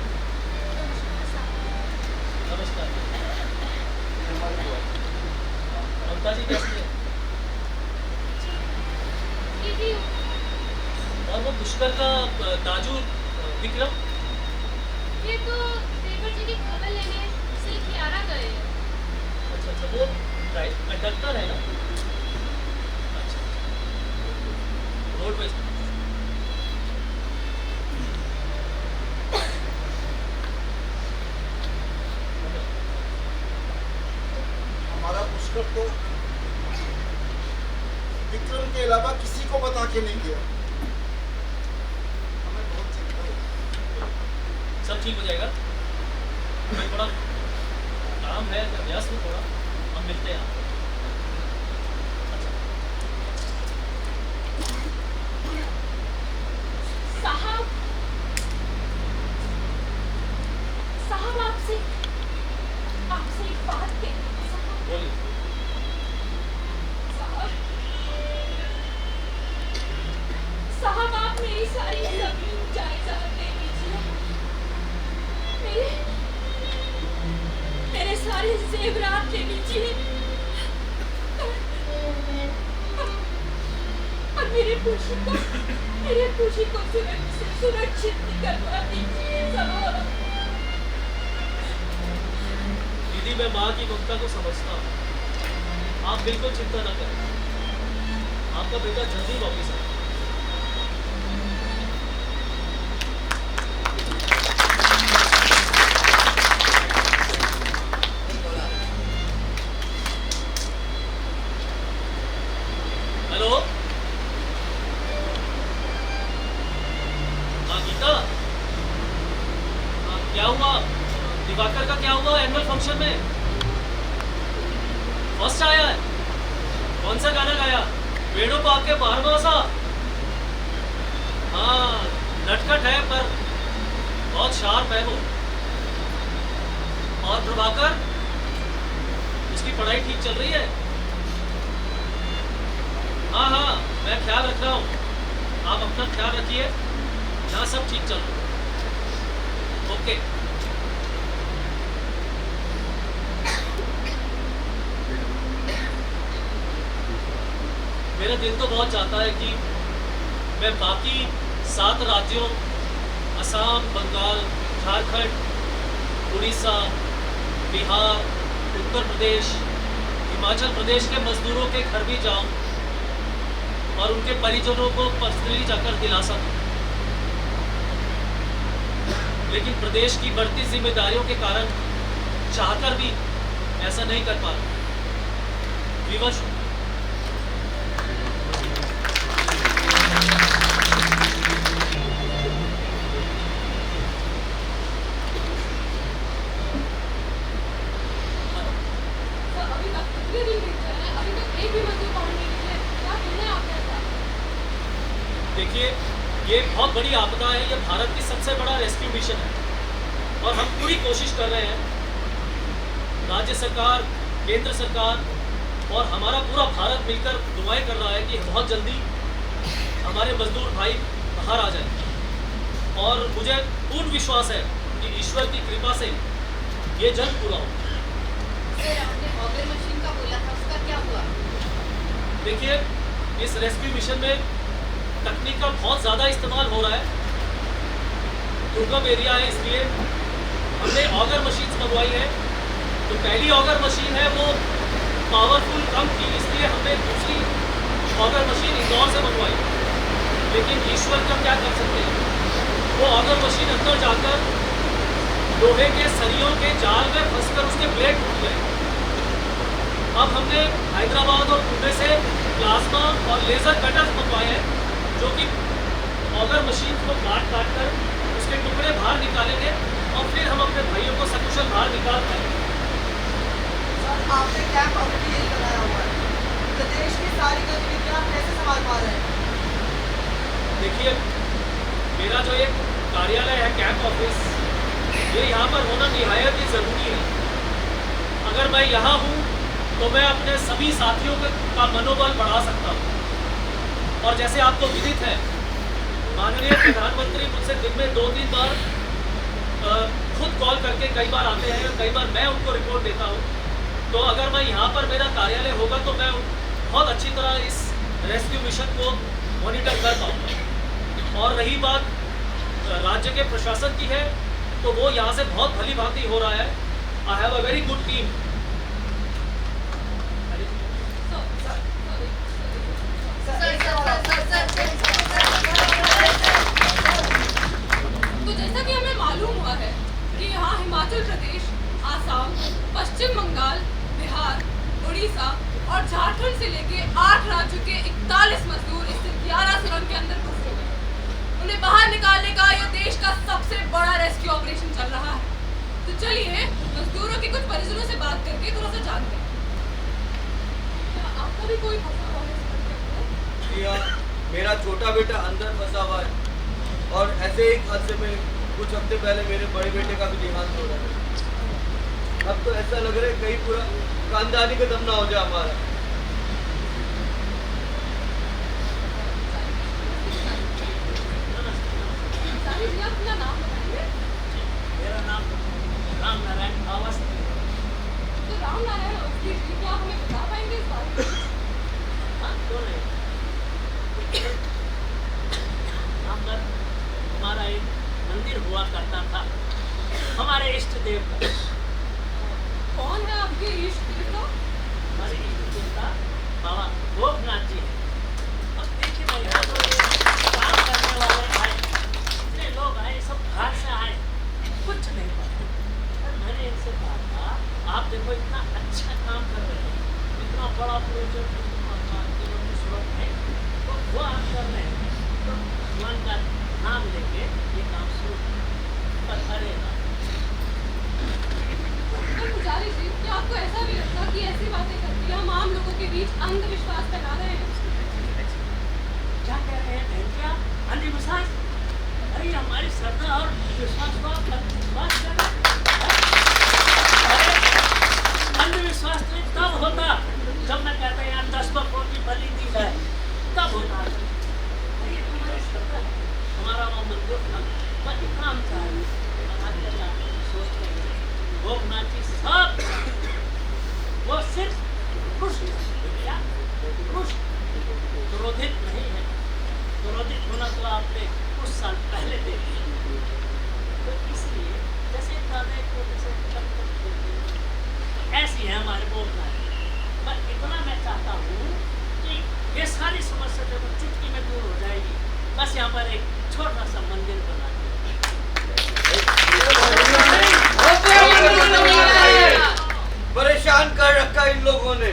नमस्कार। ममता जी कैसी है? और वो पुष्कर का ताजू विक्रम?
ये तो देवर जी की खबर लेने सिलखियारा गए हैं।
अच्छा, वो कंडक्टर है ना? अच्छा, रोड पे।
हमारा पुष्कर तो विक्रम के अलावा किसी को बता के नहीं गया। हमें बहुत चिंता है।
सब ठीक हो जाएगा। मैं थोड़ा काम है, व्यस्त हूँ थोड़ा, हम मिलते हैं।
साहब आपसे एक बात कहनी है।
बोलिए।
साहब आप मेरी सारी जमीन जायदाद दे दीजिए। मेरे सारे जेवरात दे दीजिए और मेरे खुशी को सुरक्षित करवा दीजिए साहब।
दीदी मैं माँ की ममता को समझता हूँ, आप बिल्कुल चिंता न करें, आपका बेटा जल्दी वापस आएगा। हेलो, हाँ गीता, हाँ क्या हुआ? दिवाकर का क्या हुआ एनुअल फंक्शन में? फर्स्ट आया है? कौन सा गाना गाया? वेणु को आके 12वां। हाँ नटखट है पर बहुत शार्प है वो। और प्रभाकर, उसकी पढ़ाई ठीक चल रही है? हाँ हाँ मैं ख्याल रख रहा हूँ, आप अपना ख्याल रखिए, यहाँ सब ठीक चल रहा है। ओके। मेरा दिल तो बहुत चाहता है कि मैं बाकी 7 राज्यों असम, बंगाल, झारखंड, उड़ीसा, बिहार, उत्तर प्रदेश, हिमाचल प्रदेश के मजदूरों के घर भी जाऊं और उनके परिजनों को पर्सनली जाकर दिलासा दूं। लेकिन प्रदेश की बढ़ती जिम्मेदारियों के कारण चाहकर भी ऐसा नहीं कर पा रहा। विवश हूं। देखिए ये बहुत बड़ी आपदा है, ये भारत की सबसे बड़ा रेस्क्यू मिशन है और हम पूरी कोशिश कर रहे हैं। राज्य सरकार, केंद्र सरकार और हमारा पूरा भारत मिलकर दुआएं कर रहा है कि बहुत जल्दी हमारे मजदूर भाई बाहर आ जाए और मुझे पूर्ण विश्वास है कि ईश्वर की कृपा से ये जल्द पूरा हो।
सर आपने ऑगर मशीन का बोला था, उसका क्या हुआ?
देखिए इस रेस्क्यू मिशन में तकनीक का बहुत ज़्यादा इस्तेमाल हो रहा है। दुर्गम एरिया है, इसलिए हमने ऑगर मशीन मंगवाई है। तो पहली ऑगर मशीन है वो पावरफुल कम थी, इसलिए हमने दूसरी ऑगर मशीन इंदौर से मंगवाई। लेकिन ईश्वर का क्या कर सकते हैं, वो ऑगर मशीन अंदर जाकर लोहे के सरियों के जाल में फंसकर उसके ब्लेड टूट गए। अब हमने हैदराबाद और पुणे से प्लाज्मा और लेज़र कटर्स मंगवाए हैं, जो कि ऑगर मशीन को काट कर उसके टुकड़े बाहर निकालेंगे और फिर हम अपने भाइयों को सकुशल बाहर निकाल पाएंगे।
सर, आपने कैंप अभी भी यही लगाया हुआ है, प्रदेश की सारी गतिविधियां आप कैसे संभाल पा रहे हैं?
देखिए, मेरा जो एक कार्यालय है, कैंप ऑफिस, ये यहाँ पर होना निहायत ही ज़रूरी है। अगर मैं यहाँ हूँ तो मैं अपने सभी साथियों का मनोबल बढ़ा सकता हूँ। और जैसे आपको विदित है, माननीय प्रधानमंत्री मुझसे दिन में 2-3 बार खुद कॉल करके कई बार आते हैं और कई बार मैं उनको रिपोर्ट देता हूँ। तो अगर मैं यहाँ पर मेरा कार्यालय होगा तो मैं बहुत अच्छी तरह इस रेस्क्यू मिशन को मॉनिटर कर पाऊँगा। और रही बात राज्य के प्रशासन की है, तो वो यहाँ से बहुत भली भांति हो रहा है। I have a very good team.
तो जैसा कि हमें मालूम हुआ है कि यहाँ हिमाचल प्रदेश, आसाम, पश्चिम बंगाल, बिहार, उड़ीसा और झारखंड से लेके 8 राज्यों के 41 मजदूर इस 11 सुरंग के अंदर फंसे हुए हैं। उन्हें बाहर निकालने का यह देश का सबसे बड़ा रेस्क्यू ऑपरेशन चल रहा है। तो चलिए मजदूरों के कुछ परिजनों से बात करके थोड़ा सा जानते हैं। क्या आपका भी कोई फंसा हुआ है?
जी हाँ, मेरा छोटा बेटा अंदर फंसा हुआ है और ऐसे ही हादसे में कुछ हफ्ते पहले मेरे बड़े बेटे का भी देहांत हो रहा है। अब तो ऐसा लग रहा है कहीं पूरा खानदानी खत्म ना हो जाए हमारा।
जी, अपना नाम बताइए।
मेरा नाम राम नारायण अवस्थी।
तो राम नारायण अवस्थी जी, क्या हमें बता पाएंगे इस बारे में?
यहाँ पर हमारा एक मंदिर हुआ करता था, हमारे इष्ट देव का।
कौन है आपके इष्ट देवता?
हमारे इष्ट देवता बाबा गोपनाथ जी हैं। अब देखिए मैं यहाँ तो काम करने वाले आए, इतने लोग आए, सब बाहर से आए, कुछ नहीं पता। और मैंने इनसे कहा था, आप देखो इतना अच्छा काम कर रहे हैं, इतना बड़ा प्रोजेक्ट है, तो वो आप कर रहे हैं, तो भगवान का नाम लेके ये काम शुरू पर अरे
तो पुजारी जी, क्या आपको ऐसा भी लगता कि ऐसी बातें करके हम आम लोगों के बीच अंधविश्वास फैला रहे हैं?
क्या कह रहे हैं बहन? क्या अंधविश्वास? अरे हमारी श्रद्धा और विश्वास को आप अंधविश्वास कर रहे हैं। अंधविश्वास तो तब होता जब मैं कहता यार 10 बकरों की बलि दी जाए, तब होता। ये हमारी श्रद्धा है, हमारा वो मंदिर था, पर इतना हम सोचते हैं गोपनाथ जी सब वो सिर्फ रुष्ट या रुष्ट, क्रोधित नहीं है। क्रोधित होना तो आपने कुछ साल पहले देखी, तो इसलिए जैसे दादा को ऐसी है हमारे गोपनाथ। पर इतना मैं चाहता हूँ कि ये सारी समस्या जब चुटकी में दूर हो जाएगी, बस यहाँ पर एक छोटा सा मंदिर बना
परेशान कर रखा इन लोगों ने।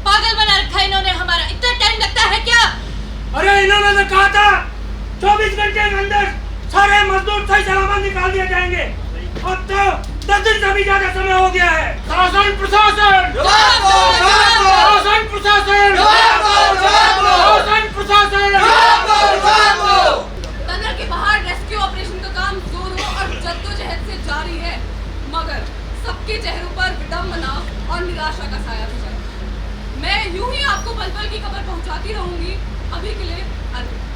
पागल बना रखा इन्होंने हमारा। इतना टाइम लगता है क्या?
अरे इन्होंने तो कहा था 24 घंटे के अंदर सारे मजदूर सही सलामत निकाल दिए जाएंगे। अब तो 10 दिन से भी ज्यादा समय हो गया है। शासन प्रशासन, शासन प्रशासन, शासन प्रशासन।
टनल के बाहर रेस्क्यू ऑपरेशन का काम जोरों और जद्दोजहद से जारी है, मगर सबके चेहरों पर विडंबना और निराशा का साया भी है। मैं यूं ही आपको पल पल की खबर पहुंचाती रहूंगी। अभी के लिए अलविदा।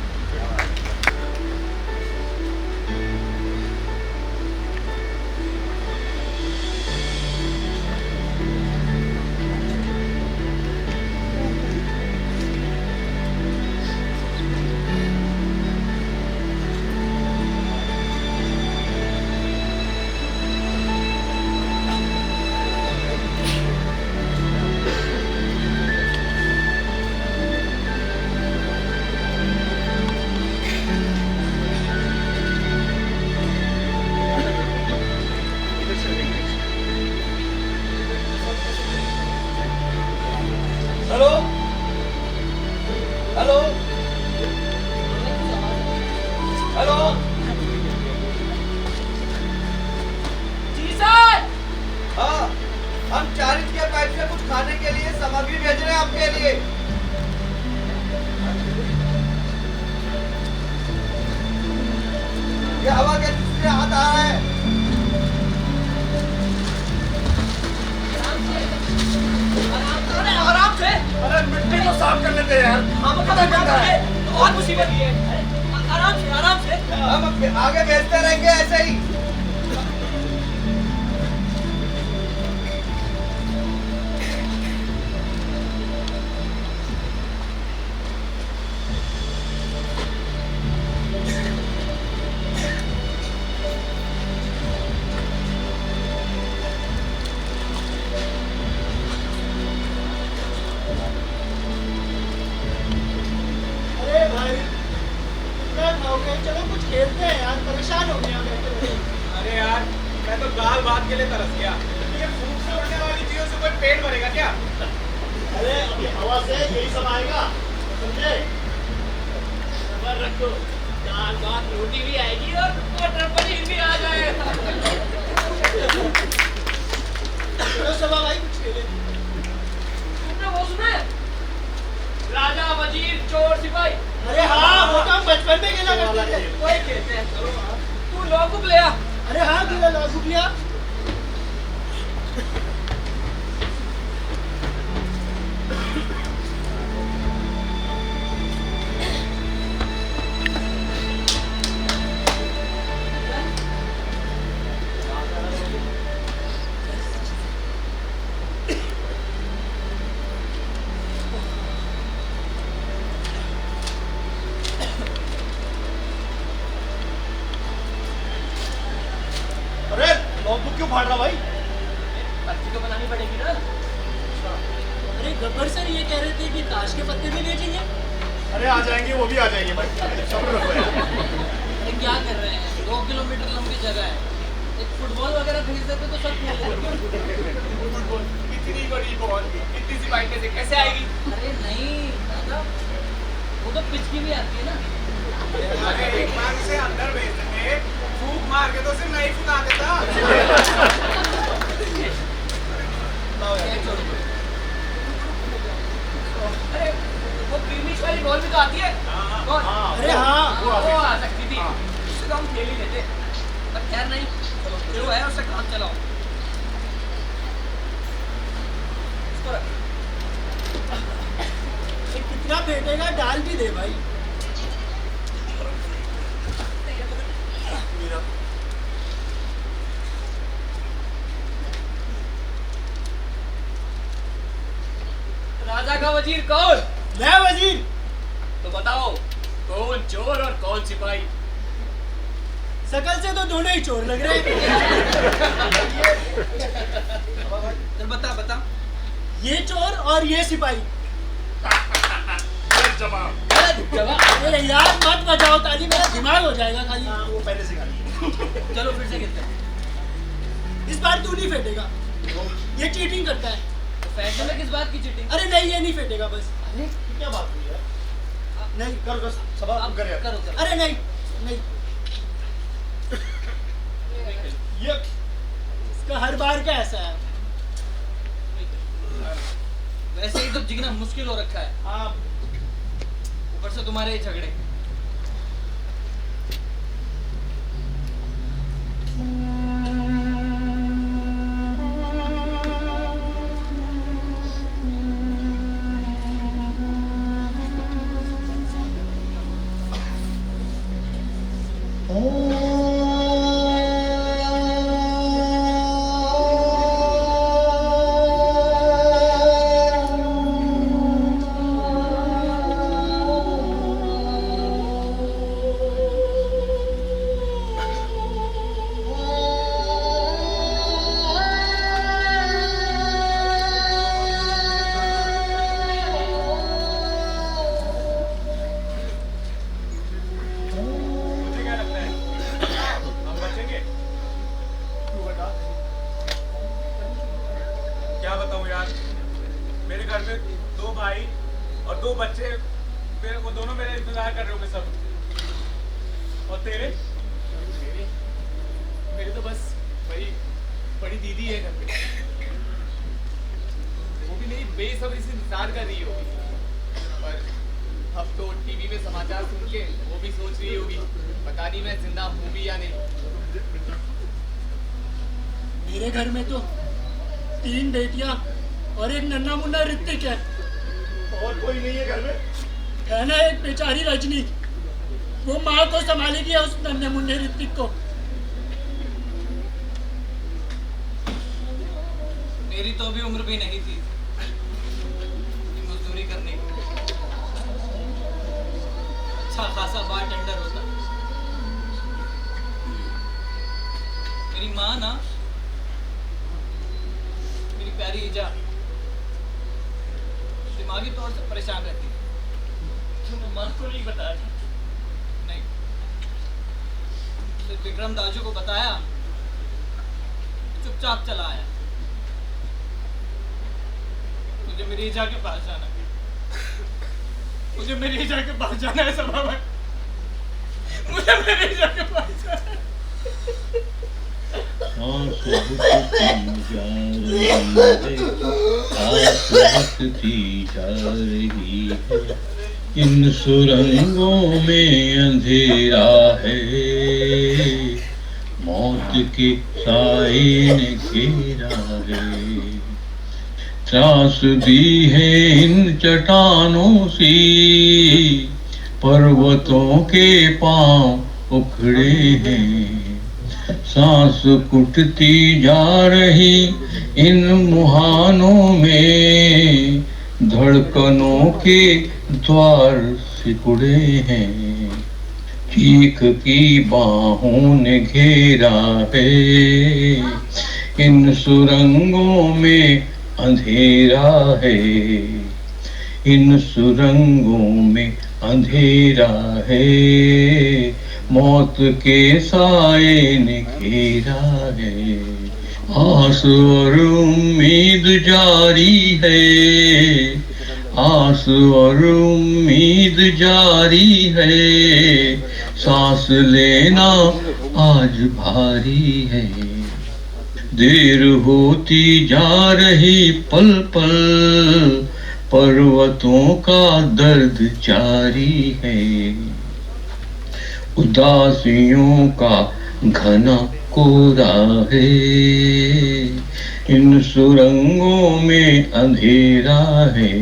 बहुत मुसीबत है। आराम से आराम से।
हम आगे भेजते रहेंगे ऐसे ही।
अरे भाई कितना खाओगे? चलो कुछ खेलते हैं यार, परेशान हो गया मैं।
अरे यार मैं तो दाल भात के लिए तरस गया। ये फूक से उड़ने वाली चीजों से कोई पेट भरेगा क्या?
अरे अभी हवा से यही सब आएगा, समझे?
खबर रखो, दाल भात रोटी भी आएगी और मटर पनीर भी आ जाएगा।
चलो सभा भाई कुछ खेले।
तुमने वो सुना है? राजा वजीर चोर सिपाही।
अरे हाँ, वो तो हम बचपन में खेला करते थे।
वही खेलते हैं। तू लॉकअप ले आ।
अरे हाँ खेला लॉकअप लिया। अरे नोटबुक क्यों फाड़ रहा भाई?
पर्ची तो बनानी पड़ेगी ना।
अरे गब्बर सर ये कह रहे थे कि ताश के पत्ते भी बेचेंगे।
अरे आ जाएंगे, वो भी आ जाएंगे भाई, सब्र रखो यार।
अरे क्या कर रहे हैं, 2 किलोमीटर लंबी जगह है, एक फुटबॉल वगैरह भेज देते तो सब खेल लेते।
फुटबॉल इतनी बड़ी बॉल इतनी सी बाइक से कैसे आएगी?
अरे नहीं दादा, वो तो पिच की भी आती है ना।
अरे एक बार उसे अंदर भेज देते, फूक मार के तो सिर्फ नहीं फुका देता।
अरे वो क्रीमिश वाली बॉल भी तो आती है। कौन?
अरे हाँ,
वो आ सकती थी। उससे तो हम खेल ही लेते। पर खैर नहीं, जो है उससे काम चलाओ। इसको रख।
ये कितना फेंकेगा, डाल भी दे भाई।
राजा का वजीर कौन?
मैं वजीर।
तो बताओ कौन चोर और कौन सिपाही?
शकल से तो दोनों ही चोर लग रहे हैं।
चल बता बता।
ये चोर और ये सिपाही।
जवाब।
अरे यार मत बजाओ ताली, मेरा दिमाग हो जाएगा खाली।
वो पहले से खाली।
चलो फिर से खेलते हैं।
इस बार तू नहीं फेंटेगा, ये चीटिंग करता है।
तो फैसले में किस बात की चीटिंग?
अरे नहीं, ये नहीं फेंटेगा बस।
अरे
क्या बात हुई यार?
नहीं
कर बस सभा
अब
कर यार।
करो।
अरे नहीं नहीं,
ये
इसका हर बार का ऐसा है।
वैसे ही तो जीना मुश्किल हो रखा है।
आप
ऊपर से तुम्हारे ये झगड़े।
मेरे घर में तो 3 बेटियां और एक नन्ना मुन्ना ऋतिक है।
और कोई नहीं है घर में?
है ना एक बेचारी रजनी, वो माँ को संभालेगी उस नन्हे मुन्ने ऋतिक को।
मेरी तो अभी उम्र भी नहीं थी मजदूरी करने की। अच्छा खासा बार टेंडर होता। मेरी माँ ना, मेरी प्यारी ईजा दिमागी तौर से परेशान रहती है।
तुमने माँ को नहीं बताया?
नहीं, सिर्फ विक्रम दाजू को बताया, चुपचाप चला आया। मुझे मेरी ईजा के पास जाना है, मुझे मेरी ईजा के पास जाना है सभा में, मुझे मेरी ईजा के पास जाना है।
जा रही है, इन सुरंगों में अंधेरा है, मौत के साए ने घेरा है। त्रास दी है इन चट्टानों सी, पर्वतों के पांव उखड़े हैं। सांस कुटती जा रही इन मुहानों में, धड़कनों के द्वार सिकुड़े हैं। चीख की बाहों ने घेरा है, इन सुरंगों में अंधेरा है, इन सुरंगों में अंधेरा है, मौत के साए ने घेरा है। आस और उम्मीद जारी है, आस और उम्मीद जारी है, सांस लेना आज भारी है। देर होती जा रही पल पल, पर्वतों का दर्द जारी है। उदासियों का घना कोरा है, इन सुरंगों में अंधेरा है,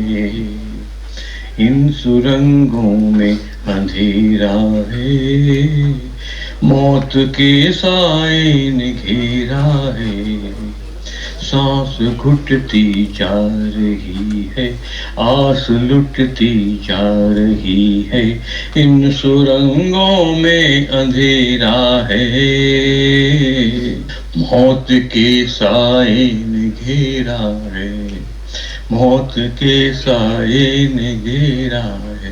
इन सुरंगों में अंधेरा है, मौत के साए ने घेरा है। सांस घुटती जा रही है, आस लुटती जा रही है, इन सुरंगों में अंधेरा है, मौत के साए ने घेरा है, मौत के साए ने घेरा है।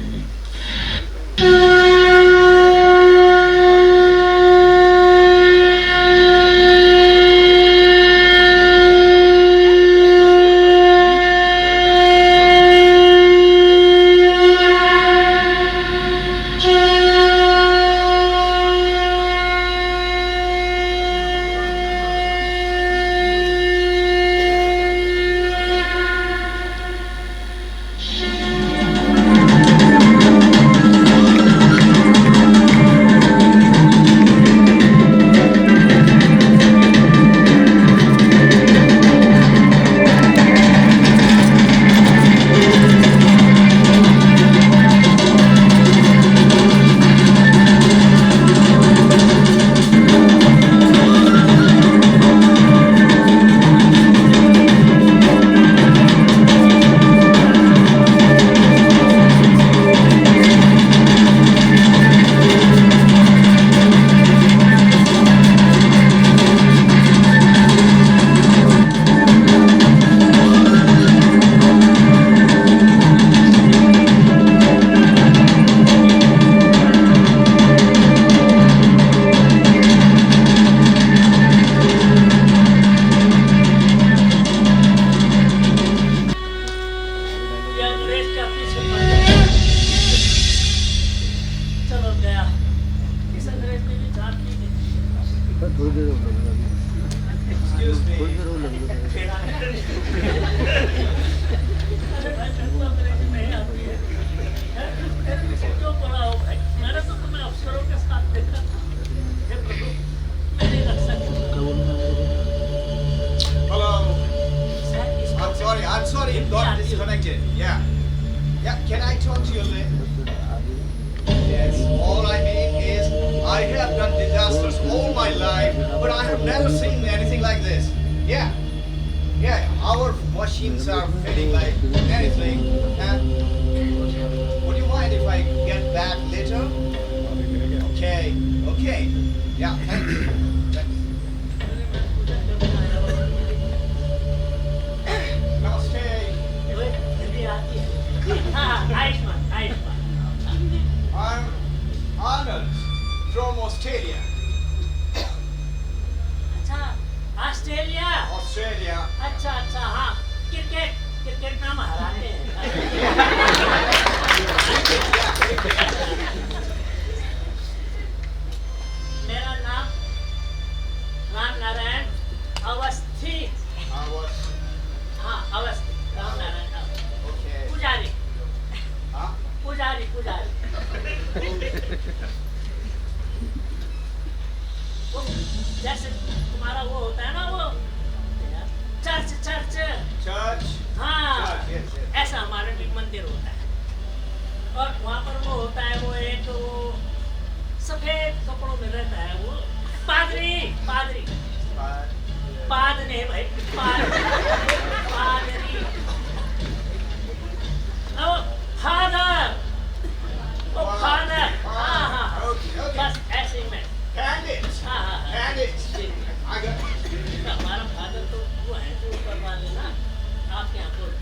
I'm sorry, it got disconnected. Yeah. Yeah, can I talk to you a little? my life, but I have never seen anything like this. Yeah, our machines are feeling like anything. Would you mind if I get back later? Okay. Yeah, thank you. Namaste. I'm Arnold from Australia.
Australia अच्छा हाँ cricket में हम हराते हैं मेरा नाम राम नारायण अवस्थी हाँ अवस्थी राम नारायण पुजारी जैसे तुम्हारा वो होता है ना वो चर्च हाँ ऐसा हमारे भी मंदिर होता है और वहाँ पर वो होता है वो एक वो सफेद कपड़ों में रहता है वो पादरी पाद नहीं भाई पादरी फादर हाँ बस ऐसे ही मैं हमारा फादर तो वो है जो करवा लेना आपके यहाँ बोल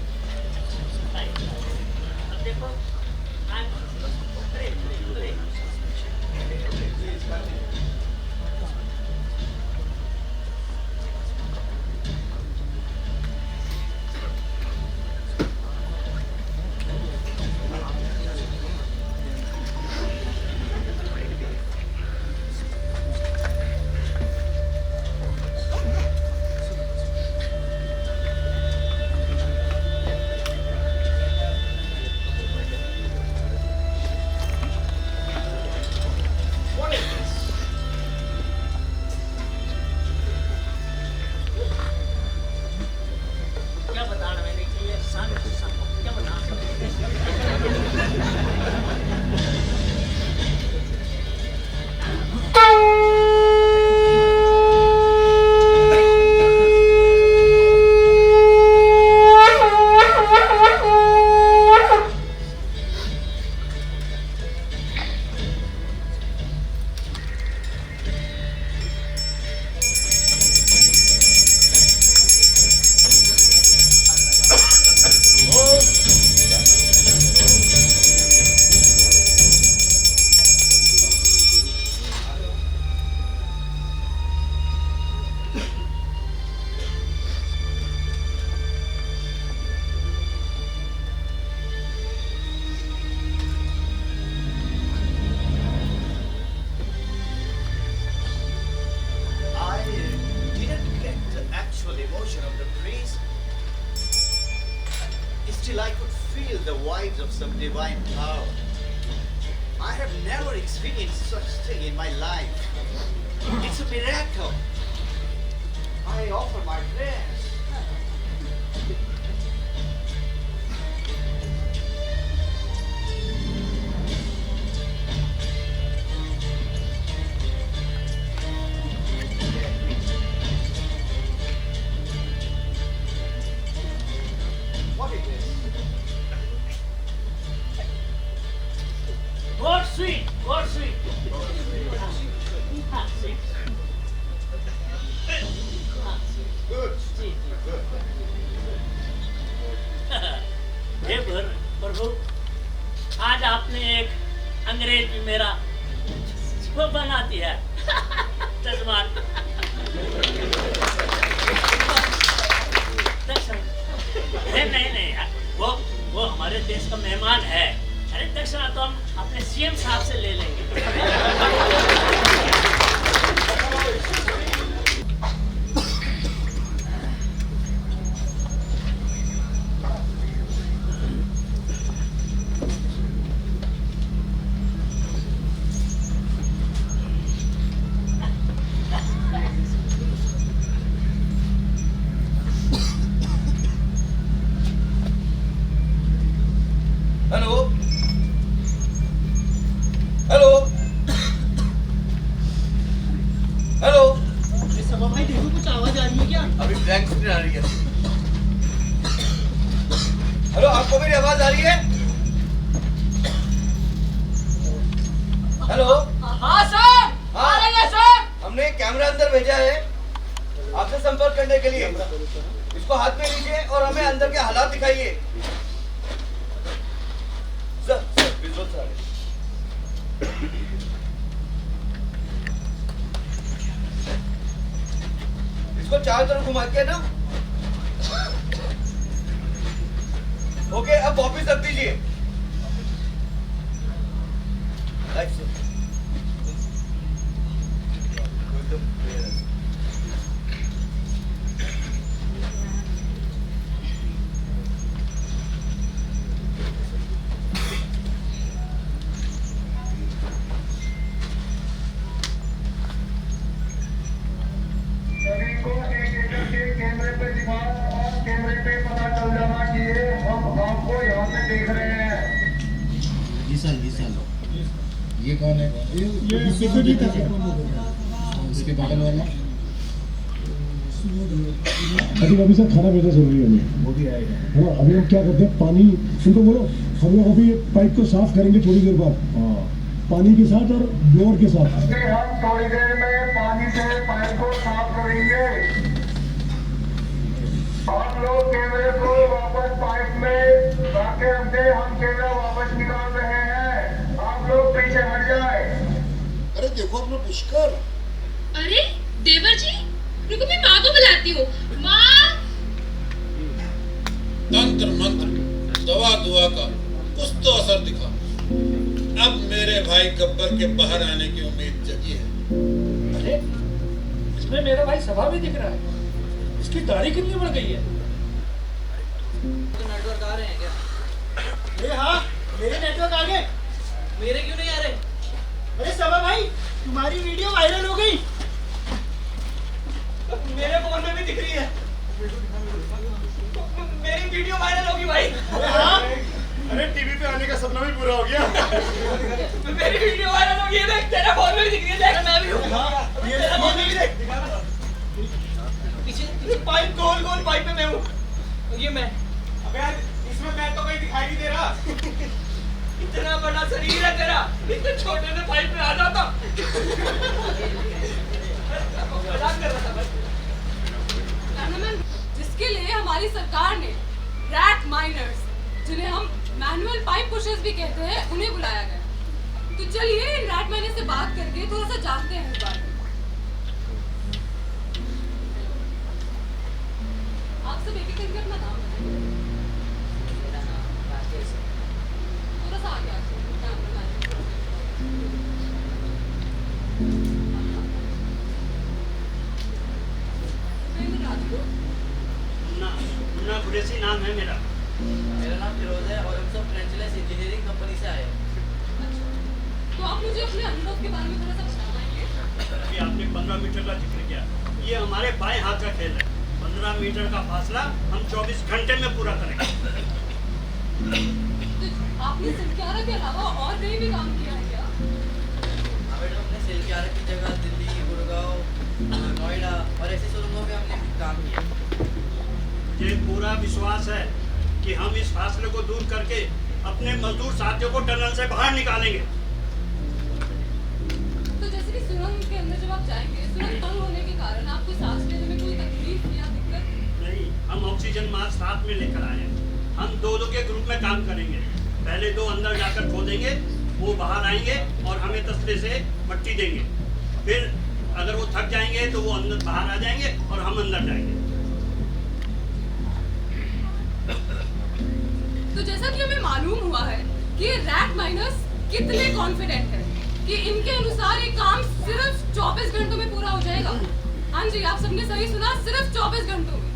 अब देखो
Still I could feel the vibes of some divine power. I have never experienced such thing in my life. It's a miracle. I offer my prayers. What is this?
God sweet.
Good.
हे प्रभु आज आपने एक अंग्रेज भी मेरा वो बनाती है जजमान नहीं वो हमारे देश का मेहमान है। अरे दक्षिणा तो हम अपने सीएम साहब से ले लेंगे।
हेलो नंबर भेजा है आपसे संपर्क करने के लिए। इसको हाथ में लीजिए और हमें अंदर के हालात दिखाइए। सर विजुअल सर, इसको चारों तरफ घुमा के ना। ओके, अब वापिस रख दीजिए।
कैमरे पे दिखाओ और कैमरे पे पता चल जाना कि हम आपको यहाँ से देख रहे हैं।
ये कौन है? ये सिक्योरिटी का इसके बगल वाला
अभी सर खाना भेजा जरूरी है हमें, वो भी आएगा है ना। अभी हम क्या करते हैं, पानी उनको बोलो, हम लोग अभी पाइप को साफ करेंगे थोड़ी देर बाद, पानी के साथ और ब्लोअर के साथ।
हम थोड़ी देर में पानी से पाइप को साफ करेंगे। आप लोग कैमरे को वापस पाइप में रखे रख दे, हम कैमरा वापस निकाल रहे हैं। आप लोग पीछे हट जाए।
अरे देखो अपना पुष्कर।
अरे देवर जी, रुको मैं माँ को बुलाती हूँ। माँ।
तंत्र मंत्र दवा दुआ का कुछ तो असर दिखा। अब मेरे भाई गब्बर के बाहर आने की उम्मीद जगी है।
अरे इसमें मेरा भाई सभा भी दिख रहा है। इसकी दाढ़ी कितनी बढ़ गई है?
तो नेटवर्क आ रहे हैं क्या?
अरे हाँ, मेरे नेटवर्क आ गए।
मेरे क्यों नहीं आ रहे?
अरे सभा भाई, तुम्हारी वीडियो वायरल हो गई।
मेरे फोन में भी दिख रही है। मेरी वीडियो वायरल होगी भाई।
अरे हाँ,
अरे टीवी पे आने का सपना भी पूरा हो गया।
मेरी वीडियो वायरल होगी, देख तेरा फोन में भी दिख रही है। देख मैं भी हूँ, तेरा फोन में भी देख। पीछे पाइप, गोल गोल पाइप में मैं हूँ। ये मैं।
अबे यार इसमें मैं तो कहीं दिखाई नहीं दे रहा।
इतना बड़ा शरीर है तेरा, इतने छोटे से पाइप में आ जाता। मजाक कर रहा था बस।
जिसके लिए हमारी सरकार ने रैट माइनर्स, जिन्हें हम मैनुअल पाइप पुशर्स भी कहते हैं, उन्हें बुलाया गया। तो चलिए इन रैट माइनर से बात करके थोड़ा सा जानते हैं इस बारे में। आप सब एक एक करके अपना नाम बताइए।
मेरा नाम राकेश है।
थोड़ा सा आगे आके नाम बताइए।
मुन्ना कुरैशी नाम है मेरा।
मेरा नाम फिरोज है और हम सब फ्रेंचलेस इंजीनियरिंग कंपनी से आए हैं।
तो आप मुझे अपने अनुभव के बारे में थोड़ा सा बता पाएंगे?
अभी आपने 15 मीटर का जिक्र किया। ये हमारे बाएं हाथ का खेल है। 15 मीटर का फासला हम 24 घंटे में पूरा करेंगे।
तो आपने सिलक्यारा के अलावा और कहीं भी काम किया है क्या?
मैडम, हमने सिलक्यारा की जगह दिल्ली, गुड़गांव, नोएडा और ऐसे सुरंगों में हमने काम किया।
मुझे पूरा विश्वास है कि हम इस फासले को दूर करके अपने मजदूर साथियों को टनल से बाहर निकालेंगे।
तो जैसे कि सुरंग के अंदर जब आप जाएंगे, सुरंग तंग होने के कारण आपको सांस लेने में कोई तकलीफ या दिक्कत?
नहीं, हम ऑक्सीजन मास्क साथ में लेकर आए हैं। हम दो के ग्रुप में काम करेंगे। पहले 2 अंदर जाकर खोदेंगे, वो बाहर आएंगे और हमें तसले से मट्टी देंगे। फिर अगर वो थक जाएंगे तो वो अंदर बाहर आ जाएंगे और हम अंदर जाएंगे।
तो जैसा कि हमें मालूम हुआ है कि ये रैट माइनर्स कितने कॉन्फिडेंट हैं कि इनके अनुसार ये काम सिर्फ 24 घंटों में पूरा हो जाएगा। हाँ जी, आप सबने सही सुना, सिर्फ 24 घंटों में।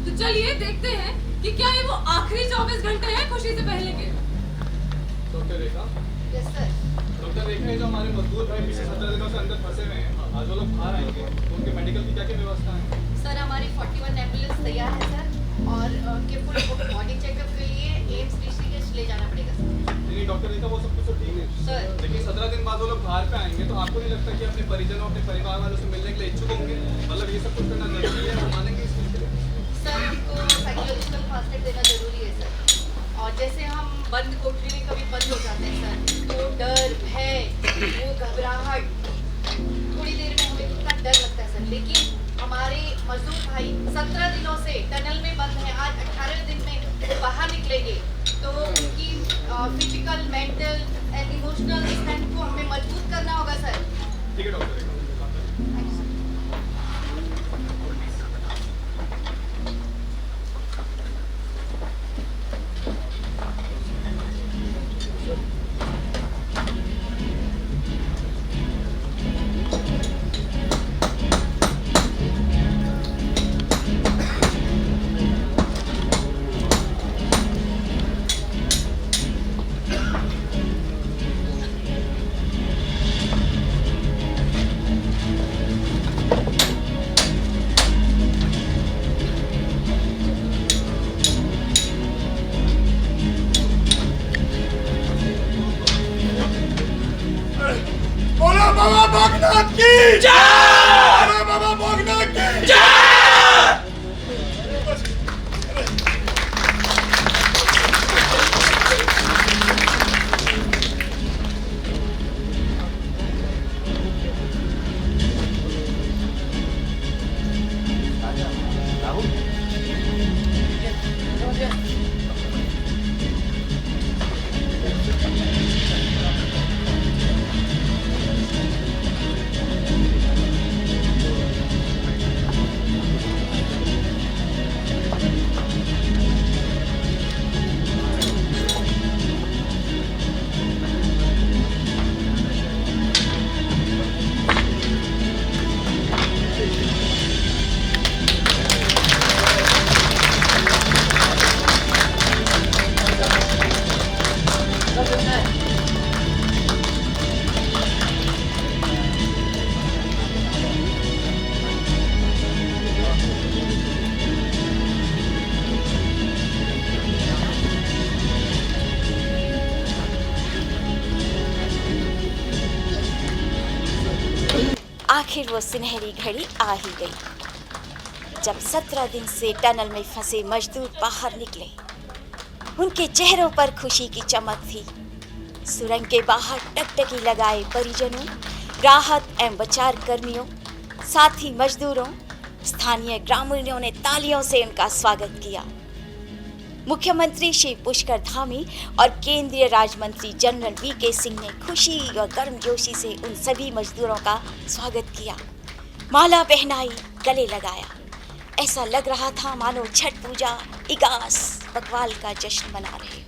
तो चलिए देखते हैं कि क्या ये वो आखिरी 24 घंटे हैं खुशी से पहले के।
Doctor Rekha.
Yes sir.
Doctor Rekha, ये जो हमारे मजदूर भाई पिछले 17 दिनों से अंदर फंसे हुए हैं, आज वो लोग बाहर आएंगे तो उनके मेडिकल की क्या क्या व्यवस्था है?
सर हमारी 41 एम्बुलेंस तैयार है सर, और उनके पूरे बॉडी चेकअप के लिए एम्स ऋषिकेश ले जाना पड़ेगा सर।
नहीं डॉक्टर रेखा, वो सब कुछ तो ठीक है
सर,
लेकिन 17 दिन बाद वो लोग बाहर पे आएंगे तो आपको नहीं लगता कि अपने परिजनों, अपने परिवार वालों से मिलने के लिए इच्छुक होंगे? मतलब ये सब कुछ करना जरूरी है, हम मानेंगे इस चीज़ के लिए?
सर हमको साइकोलॉजिकल फास्ट एड देना जरूरी है सर। और जैसे हम बंद कोठरी में कभी बंद हो जाते हैं सर, तो डर, भय, वो घबराहट, थोड़ी देर में हमें कितना डर लगता है सर, लेकिन हमारे मजदूर भाई 17 दिनों से टनल में बंद हैं, आज 18 दिन में बाहर निकलेंगे, तो उनकी physical, mental and emotional strength को हमें मजबूत करना होगा सर।
ठीक है डॉक्टर। बाबा भोगनाथ की जय! बाबा भोगनाथ की जय!
आखिर वो सुनहरी घड़ी आ ही गई जब 17 दिन से टनल में फंसे मजदूर बाहर निकले। उनके चेहरों पर खुशी की चमक थी। सुरंग के बाहर टकटकी लगाए परिजनों, राहत एवं बचाव कर्मियों, साथ ही मजदूरों, स्थानीय ग्रामीणों ने तालियों से उनका स्वागत किया। मुख्यमंत्री श्री पुष्कर धामी और केंद्रीय राज्य मंत्री जनरल वीके सिंह ने खुशी और गर्मजोशी से उन सभी मजदूरों का स्वागत किया, माला पहनाई, गले लगाया। ऐसा लग रहा था मानो छठ पूजा, इगास, बकवाल का जश्न मना रहे हो।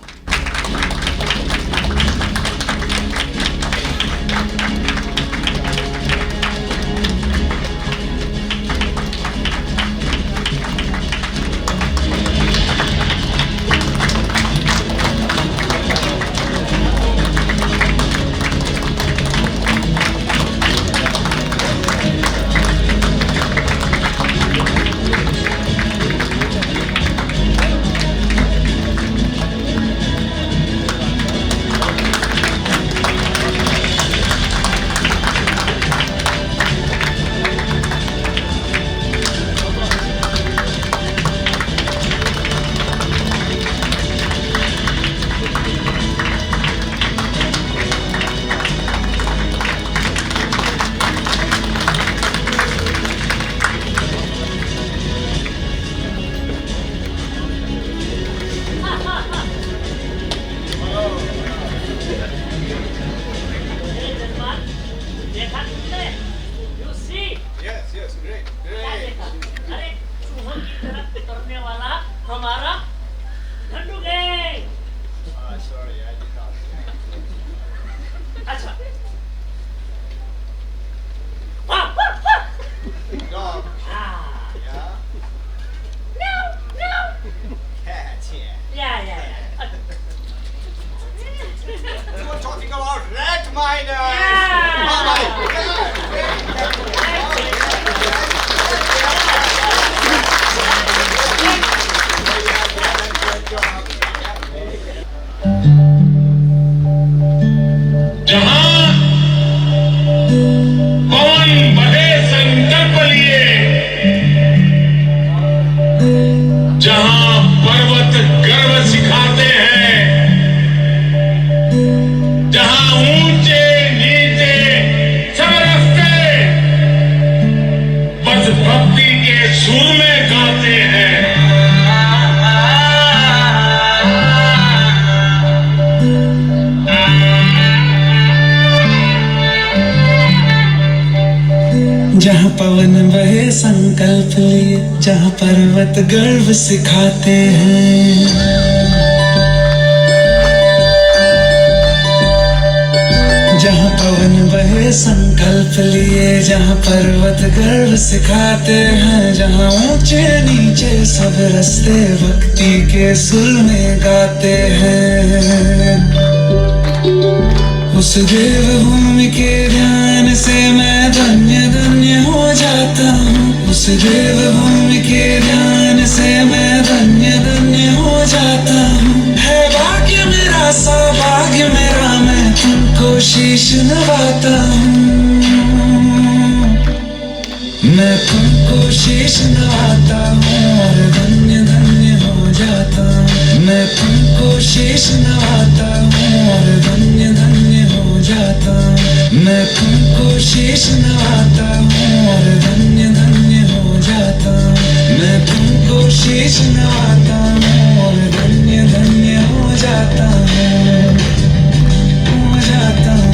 जहां ऊंचे
जहाँ पवन बहे संकल्प लिए, जहाँ पर्वत गर्व सिखाते हैं। जहाँ पवन बहे संकल्प लिए, जहाँ पर्वत गर्व सिखाते हैं। जहाँ ऊंचे नीचे सब रास्ते भक्ति के सुर में गाते हैं। उस देवभूमि के ध्यान से मैं धन्य धन्य हो जाता हूँ। उस देवभूमि के ध्यान से मैं धन्य धन्य हो जाता हूँ। है भाग्य मेरा सौभाग्य मेरा, मैं तुमको शीश नवाता हूँ। मैं तुमको शीश नवाता हूँ और धन्य धन्य हो जाता हूँ। मैं तुमको शीश नवाता हूँ और धन्य धन्य हो जाता हूँ। मैं तुमको शीश नवाता हूँ और धन्य धन्य हो जाता हूँ। मैं तुमको शीश नवाता हूँ और धन्य धन्य हो जाता हूँ। हो जाता हूँ।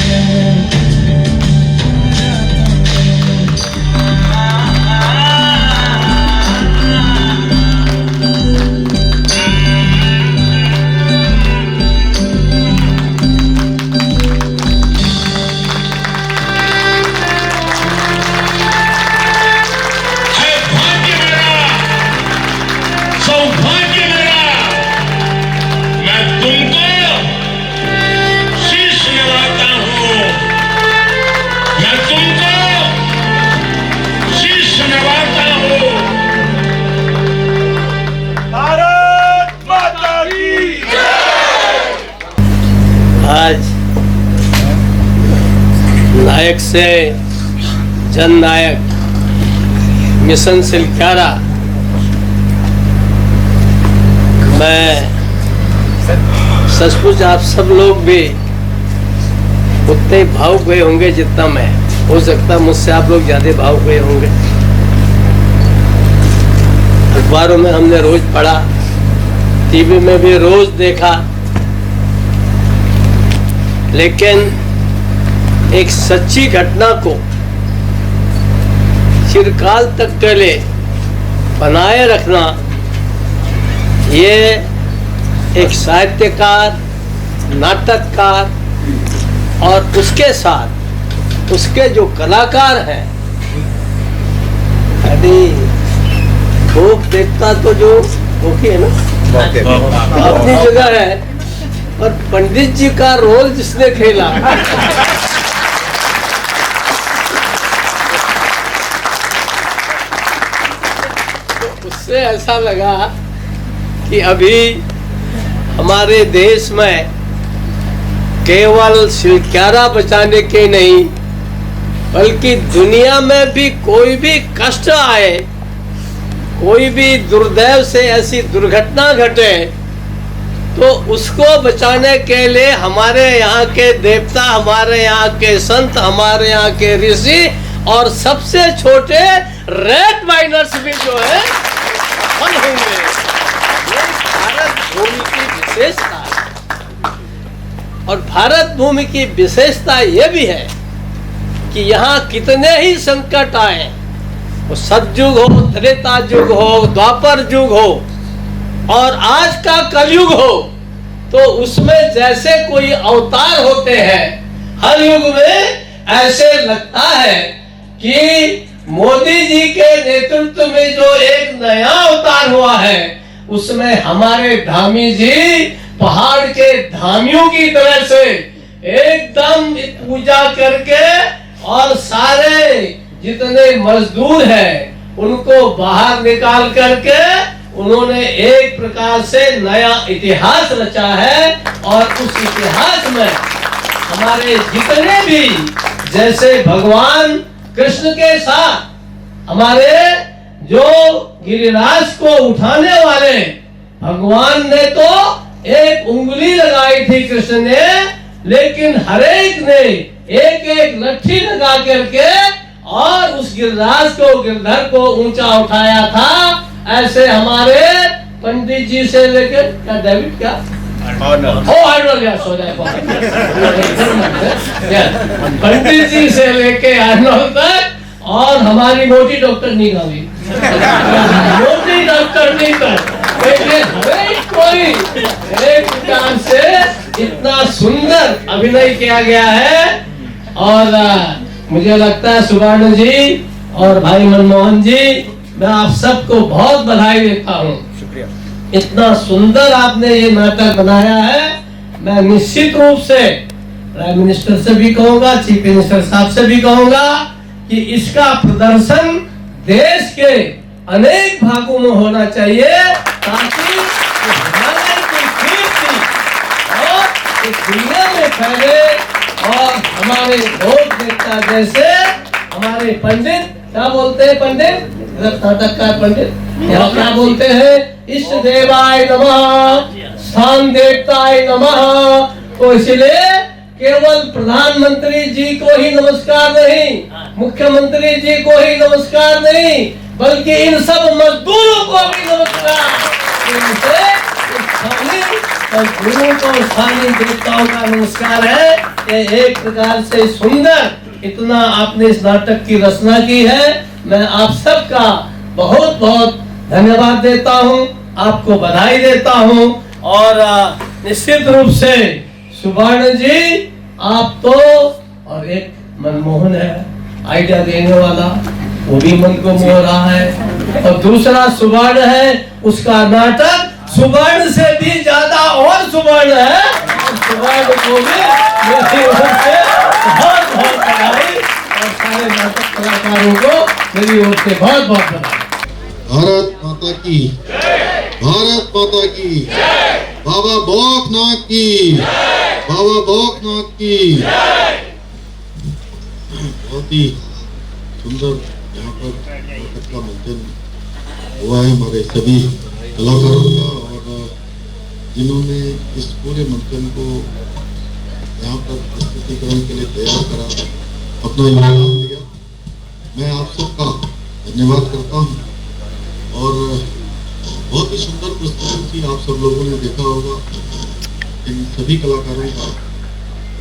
आज नायक से जननायक मिशन सिलक्यारा मैं सचमुच आप सब लोग भी उतने भावुक हुए होंगे जितना मैं, हो सकता मुझसे आप लोग ज्यादा भावुक हुए होंगे। अखबारों में हमने रोज पढ़ा, टीवी में भी रोज देखा, लेकिन एक सच्ची घटना को चिरकाल तक के लिए बनाए रखना, ये एक साहित्यकार, नाटककार और उसके साथ उसके जो कलाकार हैं, यदि भूख देखता तो जो भूखी है ना अपनी जगह है, और पंडित जी का रोल जिसने खेला तो उससे ऐसा लगा कि अभी हमारे देश में केवल सिलक्यारा बचाने के नहीं, बल्कि दुनिया में भी कोई भी कष्ट आए, कोई भी दुर्दैव से ऐसी दुर्घटना घटे, तो उसको बचाने के लिए हमारे यहाँ के देवता, हमारे यहाँ के संत, हमारे यहाँ के ऋषि और सबसे छोटे रेड माइनर्स भी जो है सफल होंगे। ये भारत भूमि की विशेषता है। और भारत भूमि की विशेषता ये भी है कि यहाँ कितने ही संकट आए, वो सतयुग हो, त्रेता युग हो, द्वापर युग हो और आज का कलयुग हो, तो उसमें जैसे कोई अवतार होते हैं, हर युग में ऐसे लगता है कि मोदी जी के नेतृत्व में जो एक नया अवतार हुआ है, उसमें हमारे धामी जी पहाड़ के धामियों की तरह से एकदम पूजा करके और सारे जितने मजदूर हैं उनको बाहर निकाल करके उन्होंने एक प्रकार से नया इतिहास रचा है। और उस इतिहास में हमारे जितने भी, जैसे भगवान कृष्ण के साथ हमारे जो गिरिराज को उठाने वाले भगवान ने तो एक उंगली लगाई थी कृष्ण ने, लेकिन हर एक ने एक एक लट्ठी लगा करके और उस गिरिराज को, गिरधर को ऊंचा उठाया था। ऐसे हमारे पंडित जी से लेकर क्या डेविड क्या पंडित जी से लेके आर्नोल्ड तक और
हमारी मोटी डॉक्टरनी का भी मोटी डॉक्टरनी का कोई एक प्रकार से इतना सुंदर अभिनय किया गया है। और मुझे लगता है सुवर्ण जी और भाई मनमोहन जी, मैं आप सबको बहुत बधाई देता हूँ। इतना सुंदर आपने ये नाटक बनाया है। मैं निश्चित रूप से प्राइम मिनिस्टर से भी कहूंगा, चीफ मिनिस्टर साहब से भी कहूंगा कि इसका प्रदर्शन देश के अनेक भागों में होना चाहिए, ताकि हिमालय की कीर्ति और इस दुनिया में फैले। और हमारे लोक देवता जैसे हमारे पंडित, क्या बोलते हैं पंडित, नाटक का पंडित यहाँ क्या बोलते हैं, इष्ट देवाय नमः, स्थान देवताय नमः। तो इसलिए केवल प्रधानमंत्री जी को ही नमस्कार नहीं, मुख्यमंत्री जी को ही नमस्कार नहीं, बल्कि इन सब मजदूरों को भी नमस्कार। मजदूरों को स्थानीय देवताओं का नमस्कार है। ये एक प्रकार से सुंदर इतना आपने इस नाटक की रचना की है। मैं आप सबका बहुत बहुत धन्यवाद देता हूँ, आपको बधाई देता हूँ। और निश्चित रूप से सुवर्ण जी आप तो, और एक मनमोहन है आइडिया देने वाला, वो भी मन को मोह रहा है। और दूसरा सुवर्ण है, उसका नाटक सुवर्ण से भी ज्यादा और सुवर्ण है। सुवर्ण को भी मेरी ओर से बहुत बहुत बधाई, और सारे नाटक कलाकारों को मेरी ओर से बहुत बहुत बधाई।
भारत माता की, भारत माता की, बाबा भोकनाथ की, बाबा भोकनाथ की। बहुत ही सुंदर यहाँ पर नाटक का मंचन हुआ है हमारे सभी कलाकारों का, और जिन्होंने इस पूरे मंचन को यहाँ पर प्रस्तुतिकरण के लिए तैयार करा, अपना योगदान दिया। मैं आप सबका धन्यवाद करता हूँ। और बहुत ही सुंदर प्रस्तुति थी, आप सब लोगों ने देखा होगा। इन सभी कलाकारों का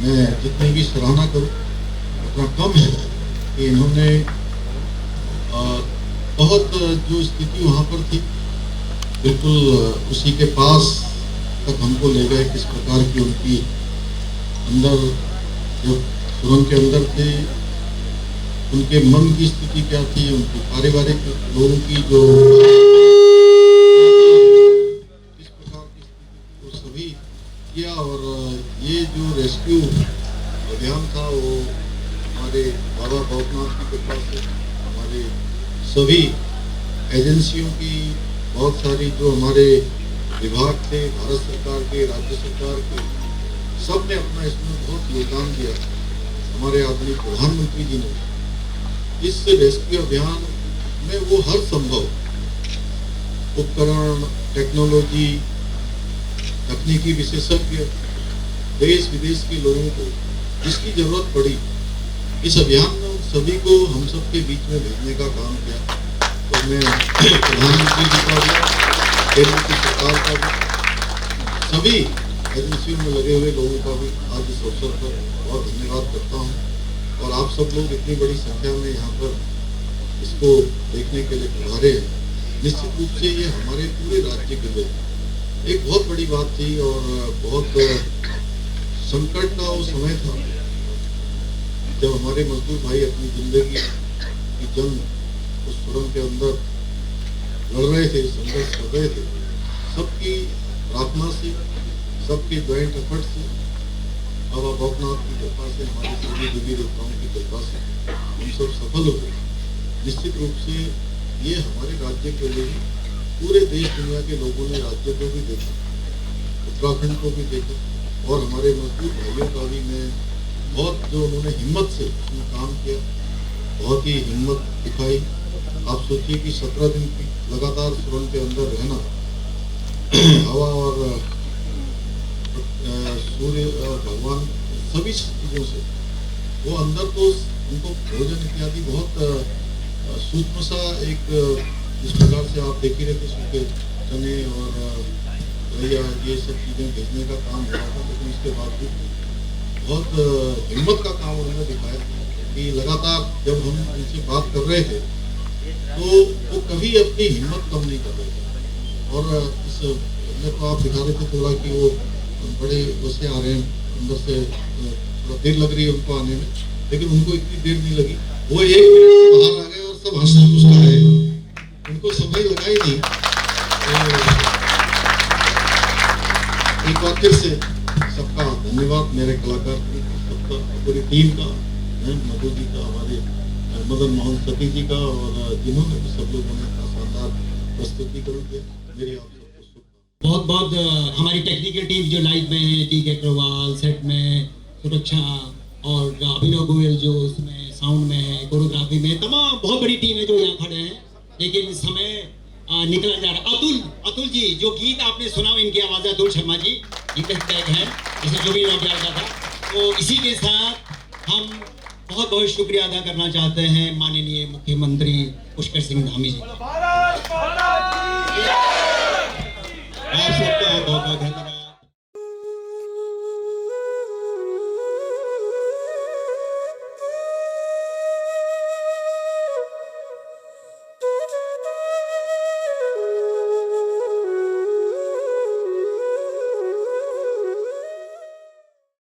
मैं जितनी भी सराहना करूं उतना कम है कि इन्होंने बहुत जो स्थिति वहाँ पर थी बिल्कुल उसी के पास तक हमको ले गए। किस प्रकार की उनकी अंदर, जब सुरंग के अंदर थे, उनके मन की स्थिति क्या थी, उनकी पारिवारिक लोगों की जो किस प्रकार की स्थिति वो सभी किया। और ये जो रेस्क्यू अभियान था वो हमारे बाबा भोकनाथ की कृपा से, हमारे सभी एजेंसियों की, बहुत सारी जो हमारे विभाग थे, भारत सरकार के, राज्य सरकार के, सब ने अपना इसमें बहुत योगदान दिया। हमारे आदरणीय प्रधानमंत्री जी ने इस रेस्क्यू अभियान में वो हर संभव उपकरण, टेक्नोलॉजी, तकनीकी विशेषज्ञ, देश विदेश के लोगों को जिसकी जरूरत पड़ी, इस अभियान में उन सभी को हम सब के बीच में भेजने का काम किया। तो मैं प्रधानमंत्री जी का भी, केंद्र की सरकार का भी, सभी एजेंसियों में लगे हुए लोगों का भी आज इस अवसर पर बहुत धन्यवाद करता हूँ। और आप सब लोग इतनी बड़ी संख्या में यहाँ पर इसको देखने के लिए पधारे हैं। निश्चित रूप से ये हमारे पूरे राज्य के लिए एक बहुत बड़ी बात थी, और बहुत संकट का वो समय था जब हमारे मजदूर भाई अपनी जिंदगी की जंग उस सुरंग के अंदर लड़ रहे थे, संघर्ष कर रहे थे। सबकी प्रार्थना से, सबके ज्वाइंट एफर्ट से, बाबा भोकनाथ की कृपा से, हमारे सभी देवी देवताओं की कृपा से हम सब सफल हुए। निश्चित रूप से ये हमारे राज्य के लिए, पूरे देश दुनिया के लोगों ने राज्य को भी देखा, उत्तराखंड को भी देखा, और हमारे मजदूर भाइयों का भी मैं बहुत, जो उन्होंने हिम्मत से उसमें काम किया, बहुत ही हिम्मत दिखाई। आप सोचिए कि 17 दिन की लगातार सुरंग के अंदर रहना, हवा और सूर्य भगवान सभी चीज़ों से, वो अंदर तो उनको भोजन इत्यादि बहुत सूक्ष्म सा एक, जिस प्रकार से आप देख ही रहे थे, सूखे चने और ये सब चीज़ें भेजने का काम हो रहा था, लेकिन इसके बाद भी बहुत हिम्मत का काम उन्होंने दिखाया। कि लगातार जब हम उनसे बात कर रहे थे तो वो कभी अपनी हिम्मत कम नहीं कर रहे थे। और इस में तो आप दिखा रहे थे थोड़ा कि वो बड़े वैसे आ रहे हैं, अंदर से थोड़ा देर लग रही है उनको आने में, लेकिन उनको इतनी देर नहीं लगी। वो 1 मिनट में बाहर आ गए और सब हंसते मुस्कुराए, उनको समय लगा ही नहीं। एक बार फिर से सबका धन्यवाद, मेरे कलाकार सबका, पूरी टीम का, मधु जी का, हमारे मदन मोहन सती जी का, और जिन्होंने सब लोगों ने शानदार प्रस्तुतिकरण किया। मेरी आप
बहुत बहुत हमारी टेक्निकल टीम जो लाइव में है, टी के अग्रवाल सेट में, सुरक्षा, और अभिनव गोयल जो उसमें साउंड में है, कोरियोग्राफी में, तमाम बहुत बड़ी टीम है जो यहाँ खड़े हैं। लेकिन समय निकला जा रहा। अतुल जी, जो गीत आपने सुना इनकी आवाज़ है अतुल शर्मा जी, इनका है जिसे जो भी नौजवान का था। तो इसी के साथ हम बहुत बहुत शुक्रिया अदा करना चाहते हैं माननीय मुख्यमंत्री पुष्कर सिंह धामी जी।